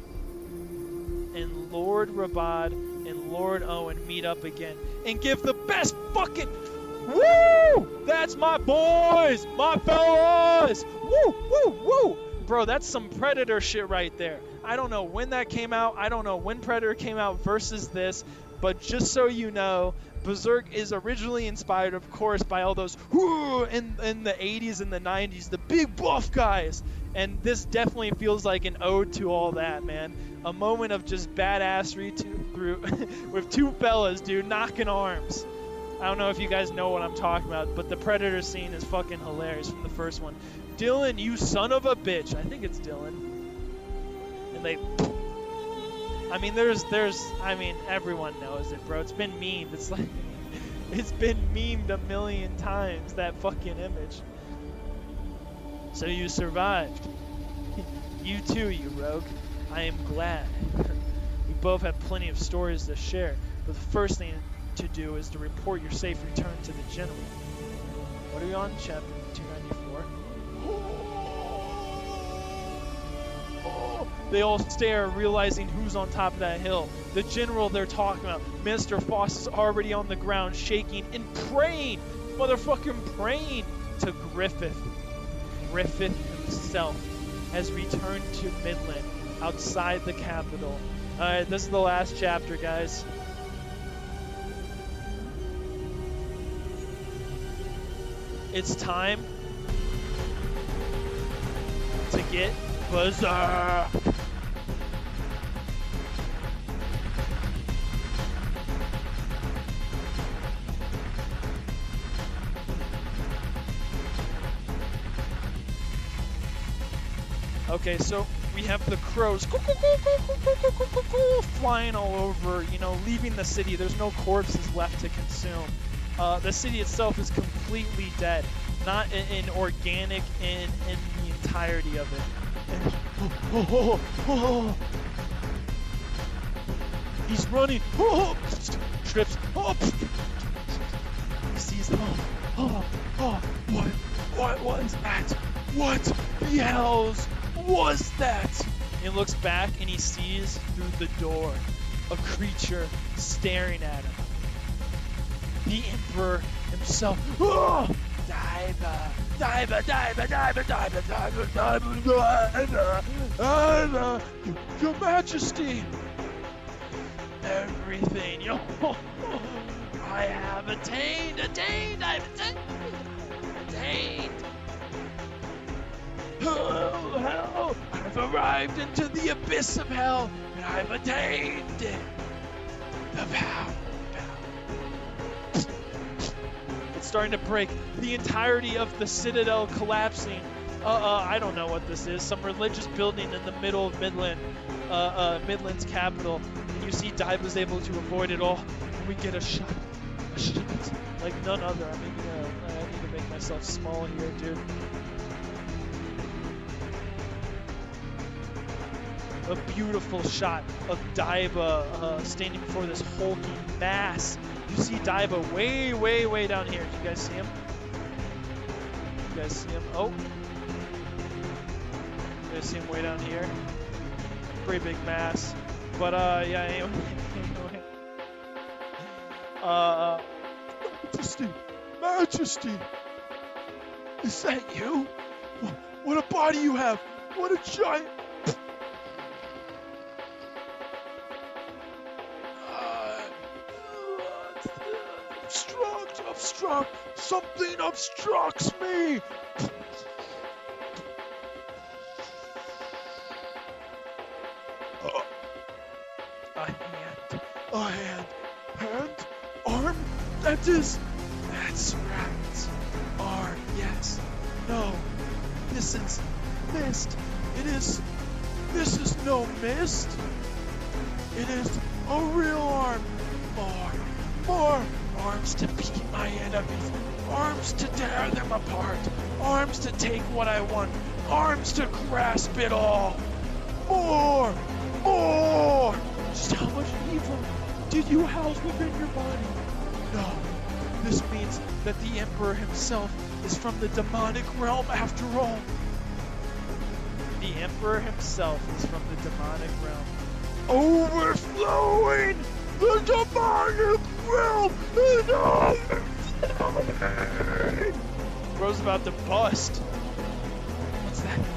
And Lord Rabad and Lord Owen meet up again and give the best fucking... Woo! That's my boys! My fellas! Woo! Woo! Woo! bro, that's some Predator shit right there. I don't know when that came out. I don't know when Predator came out versus this. But just so you know, Berserk is originally inspired, of course, by all those in the 80s and the 90s, the big buff guys. And this definitely feels like an ode to all that, man. A moment of just badassery through with two fellas, dude, knocking arms. I don't know if you guys know what I'm talking about, but the Predator scene is fucking hilarious from the first one. Dylan, you son of a bitch. I think it's Dylan. And they... I mean, I mean, everyone knows it, bro. It's been memed. It's like, it's been memed a million times, that fucking image. So you survived. You too, you rogue. I am glad. We both have plenty of stories to share, but the first thing to do is to report your safe return to the general. What are we on? Chapter 294. They all stare, realizing who's on top of that hill. The general they're talking about, Mr. Foss, is already on the ground, shaking and praying, motherfucking praying to Griffith. Griffith himself has returned to Midland, outside the capital. Alright, this is the last chapter, guys. It's time to get Berserk! Okay, so we have the crows flying all over, you know, leaving the city. There's no corpses left to consume. The city itself is completely dead, not in organic in the entirety of it. And, he's running. Trips. He sees. What was that? What the hells was that? He looks back and he sees through the door a creature staring at him. The Emperor himself. Your Majesty! Everything, I have attained, hell, I've arrived into the abyss of hell, and I've attained it. The power. It's starting to break. The entirety of the citadel collapsing. I don't know what this is. Some religious building in the middle of Midland, Midland's capital. And you see Daiba's able to avoid it all. And we get a shot like none other. I mean, I need to make myself small here, dude. A beautiful shot of Daiba standing before this hulking mass. You see Daiba way down here. Do you guys see him? You guys see him? Oh. You guys see him way down here? Pretty big mass. But, yeah, anyway. Majesty! Is that you? What a body you have! What a giant... Something obstructs me! A hand, arm, that's right, arm, yes, no, this is mist, this is no mist, it is a real arm, more arms to beat my enemies, arms to tear them apart, arms to take what I want, arms to grasp it all. More! Just how much evil did you house within your body? No, this means that the Emperor himself is from the demonic realm after all. The Emperor himself is from the demonic realm. Overflowing the demonic realm! Bro's about to bust.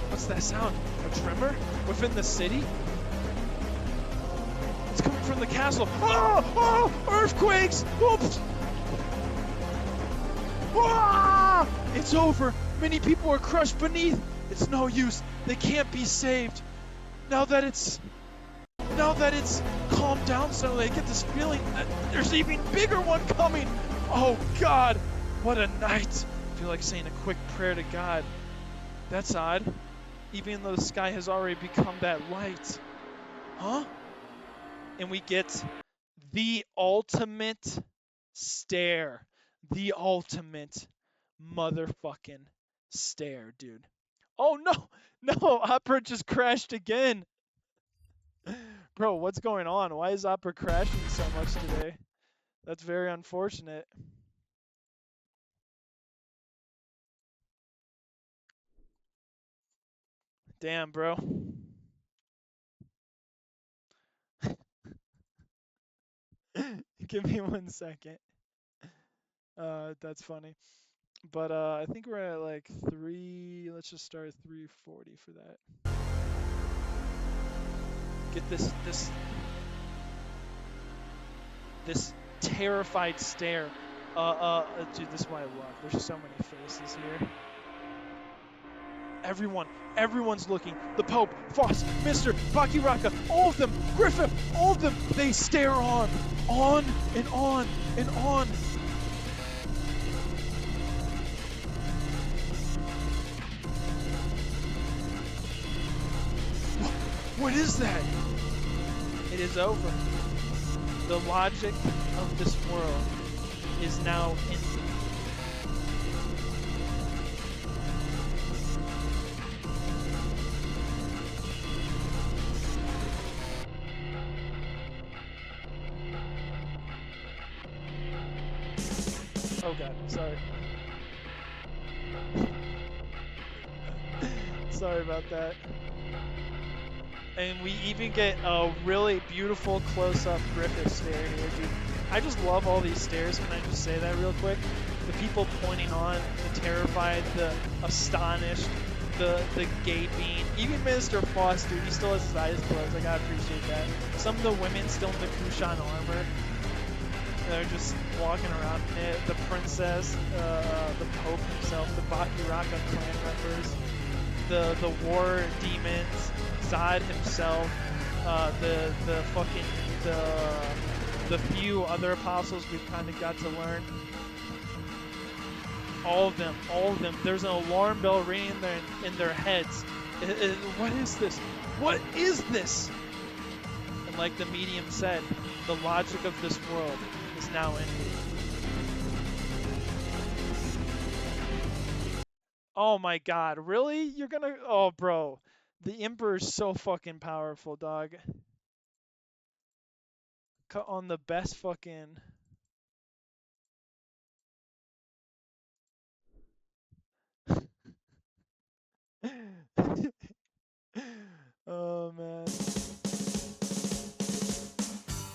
What's What's that sound? A tremor within the city? It's coming from the castle. Oh! Earthquakes! Oops! Ah! It's over. Many people are crushed beneath. It's no use. They can't be saved. Now that it's calmed down suddenly, I get this feeling that there's an even bigger one coming. Oh God, what a night. I feel like saying a quick prayer to God. That's odd. Even though the sky has already become that light. Huh? And we get the ultimate stare. The ultimate motherfucking stare, dude. Oh no! No! Opera just crashed again! Bro, what's going on? Why is Opera crashing so much today? That's very unfortunate. Damn, bro. Give me 1 second. That's funny. But I think we're at like 3. Let's just start at 340 for that. Get this terrified stare. Dude, this is what I love. There's so many faces here. Everyone's looking. The Pope, Foss, Mr. Bakiraka, all of them, Griffith, all of them. They stare on and on and on. What is that? It is over. The logic of this world is now ended. Oh God, sorry. Sorry about that. And we even get a really beautiful close-up Griffith stare here, dude. I just love all these stares. Can I just say that real quick? The people pointing on, the terrified, the astonished, the gaping. Even Mr. Foss, dude, he still has his eyes closed. I gotta appreciate that. Some of the women still in the Kushan armor. They're just walking around in it. The princess, the Pope himself, the Bakiraka clan members, the war demons, Zod himself, the few other apostles we've kind of got to learn. All of them. There's an alarm bell ringing in their heads. What is this? What is this? And like the medium said, the logic of this world is now ended. Oh my God, really? You're gonna... Oh, bro. The Emperor's so fucking powerful, dog. Cut on the best fucking... Oh, man.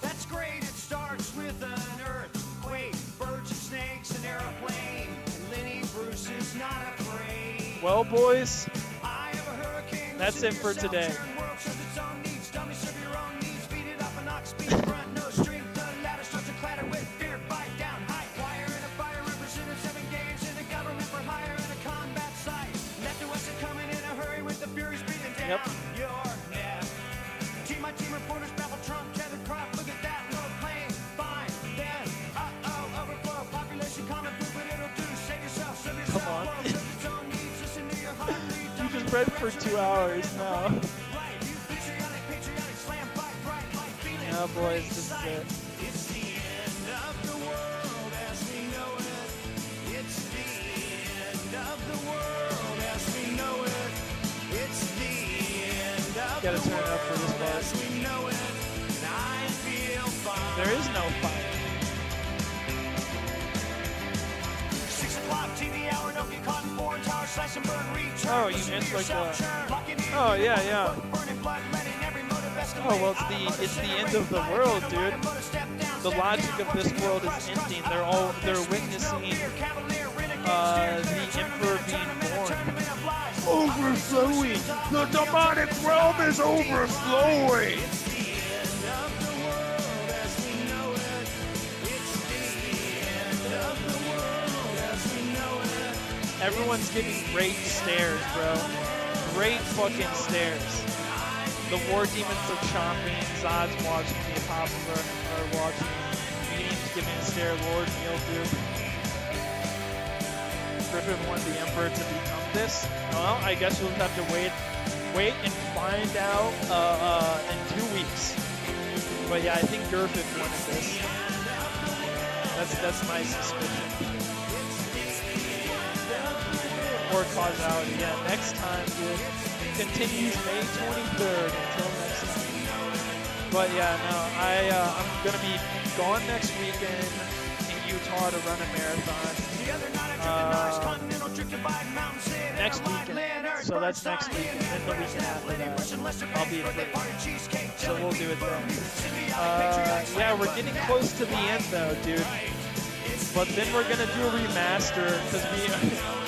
That's great, it starts with an earthquake, birds and snakes, an airplane, and Lenny Bruce is not afraid. Well, boys, I have a hurricane. that's it for today. World serves its own needs, dummy serve your own needs, beat it up and knock speed, front, no strength, the ladder starts to clatter with fear, fight down, high wire and a fire, represented 7 games in a government for hire and a combat site. Left to west and coming in a hurry with the furies breathing down your neck. My team reporters babble Trump, tether crop, look at that, no plane, fine, then, overflow, population common food, but it'll do, save yourself, serve yourself, Come on. world serves its own needs, listen to your heart, You just read for 2 hours now. Yeah, boys, this is it. It's the end of the world as we know it. It's the end of the world as we know it. It's the end of Gotta the turn it up for this world part. as we know it. And I feel fine. There is no fire. 6 o'clock TV hour, don't get caught in foreign tower, slash and burn, return. Oh, you Listen to missed like yourself the... churn. Lock it in, Oh, yeah. burning blood, letting every motive escalate. Oh, well, it's the end of the world, dude. The logic of this world is ending. They're witnessing the Emperor being born. Overflow! overflowing. The demonic realm is overflowing. Everyone's giving great stares, bro. Great fucking stares. The war demons are chomping. Zod's watching. The apostles are watching. Medium's giving a stare. Lord Neilduke. Griffin wanted the Emperor to become this. Well, I guess we'll have to wait and find out in 2 weeks. But yeah, I think Griffin wanted this. That's my suspicion. Or causality. Yeah, next time, dude. Continues May 23rd. Until next time. But yeah, no, I'm gonna be gone next weekend in Utah to run a marathon. Next weekend. So that's next weekend. And the weekend after that, I'll be free. So we'll do it then. Yeah, we're getting close to the end though, dude. But then we're gonna do a remaster because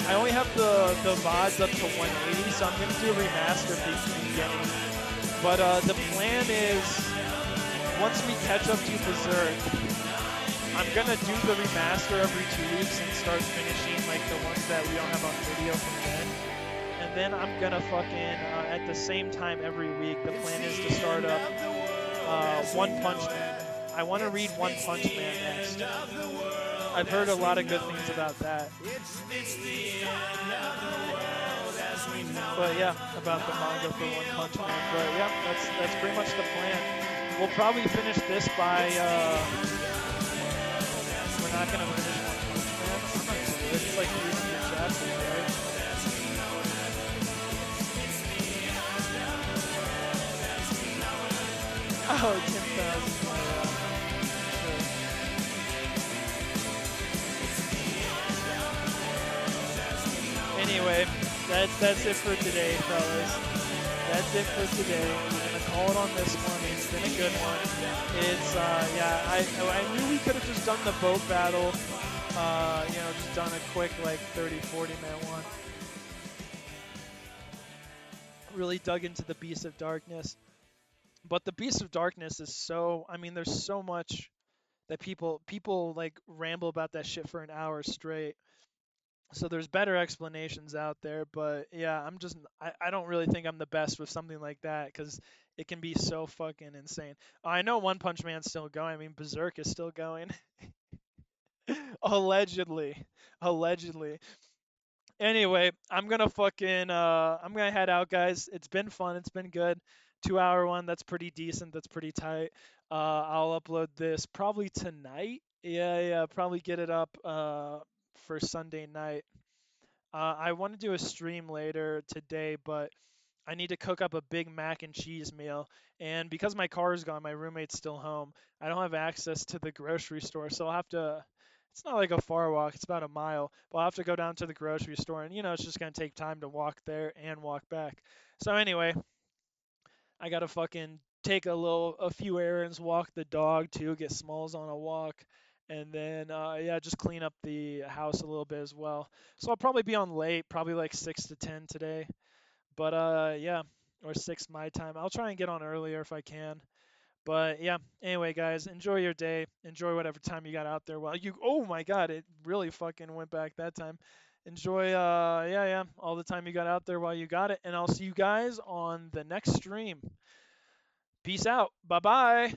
I only have the VODs up to 180, so I'm gonna do a remaster at the beginning. But the plan is once we catch up to Berserk, I'm gonna do the remaster every 2 weeks and start finishing like the ones that we don't have on video from then. And then I'm gonna fucking at the same time every week. The plan is to start up One Punch Man. I want to read One Punch Man next. I've heard a lot of good things about that. But yeah, about the manga for One Punch Man. But yeah, that's pretty much the plan. We'll probably finish this by. We're not gonna finish One Punch Man. I'm not sure. It's like 300 chapters, right? Oh, 10,000. Anyway, that's it for today, fellas. That's it for today. We're gonna call it on this one. It's been a good one. It's yeah, I knew we could have just done the boat battle. Just done a quick like 30-40 minute one. Really dug into the Beast of Darkness. But the Beast of Darkness is so, I mean, there's so much that people like ramble about that shit for an hour straight. So there's better explanations out there, but yeah, I don't really think I'm the best with something like that because it can be so fucking insane. I know One Punch Man's still going. I mean, Berserk is still going. Allegedly. Anyway, I'm gonna head out, guys. It's been fun. It's been good. 2-hour one. That's pretty decent. That's pretty tight. I'll upload this probably tonight. Yeah. Probably get it up for Sunday night. I want to do a stream later today, but I need to cook up a big mac and cheese meal. And because my car is gone, my roommate's still home. I don't have access to the grocery store, so I'll have to. It's not like a far walk, it's about a mile, but I'll have to go down to the grocery store, and it's just gonna take time to walk there and walk back. So anyway, I gotta fucking take a few errands, walk the dog too, get Smalls on a walk, and then yeah, just clean up the house a little bit as well. So I'll probably be on late, probably like 6 to 10 today. But yeah, or 6 my time. I'll try and get on earlier if I can. But yeah, anyway, guys, enjoy your day. Enjoy whatever time you got out there. Well, oh my God, it really fucking went back that time. Enjoy, yeah, all the time you got out there while you got it. And I'll see you guys on the next stream. Peace out. Bye bye.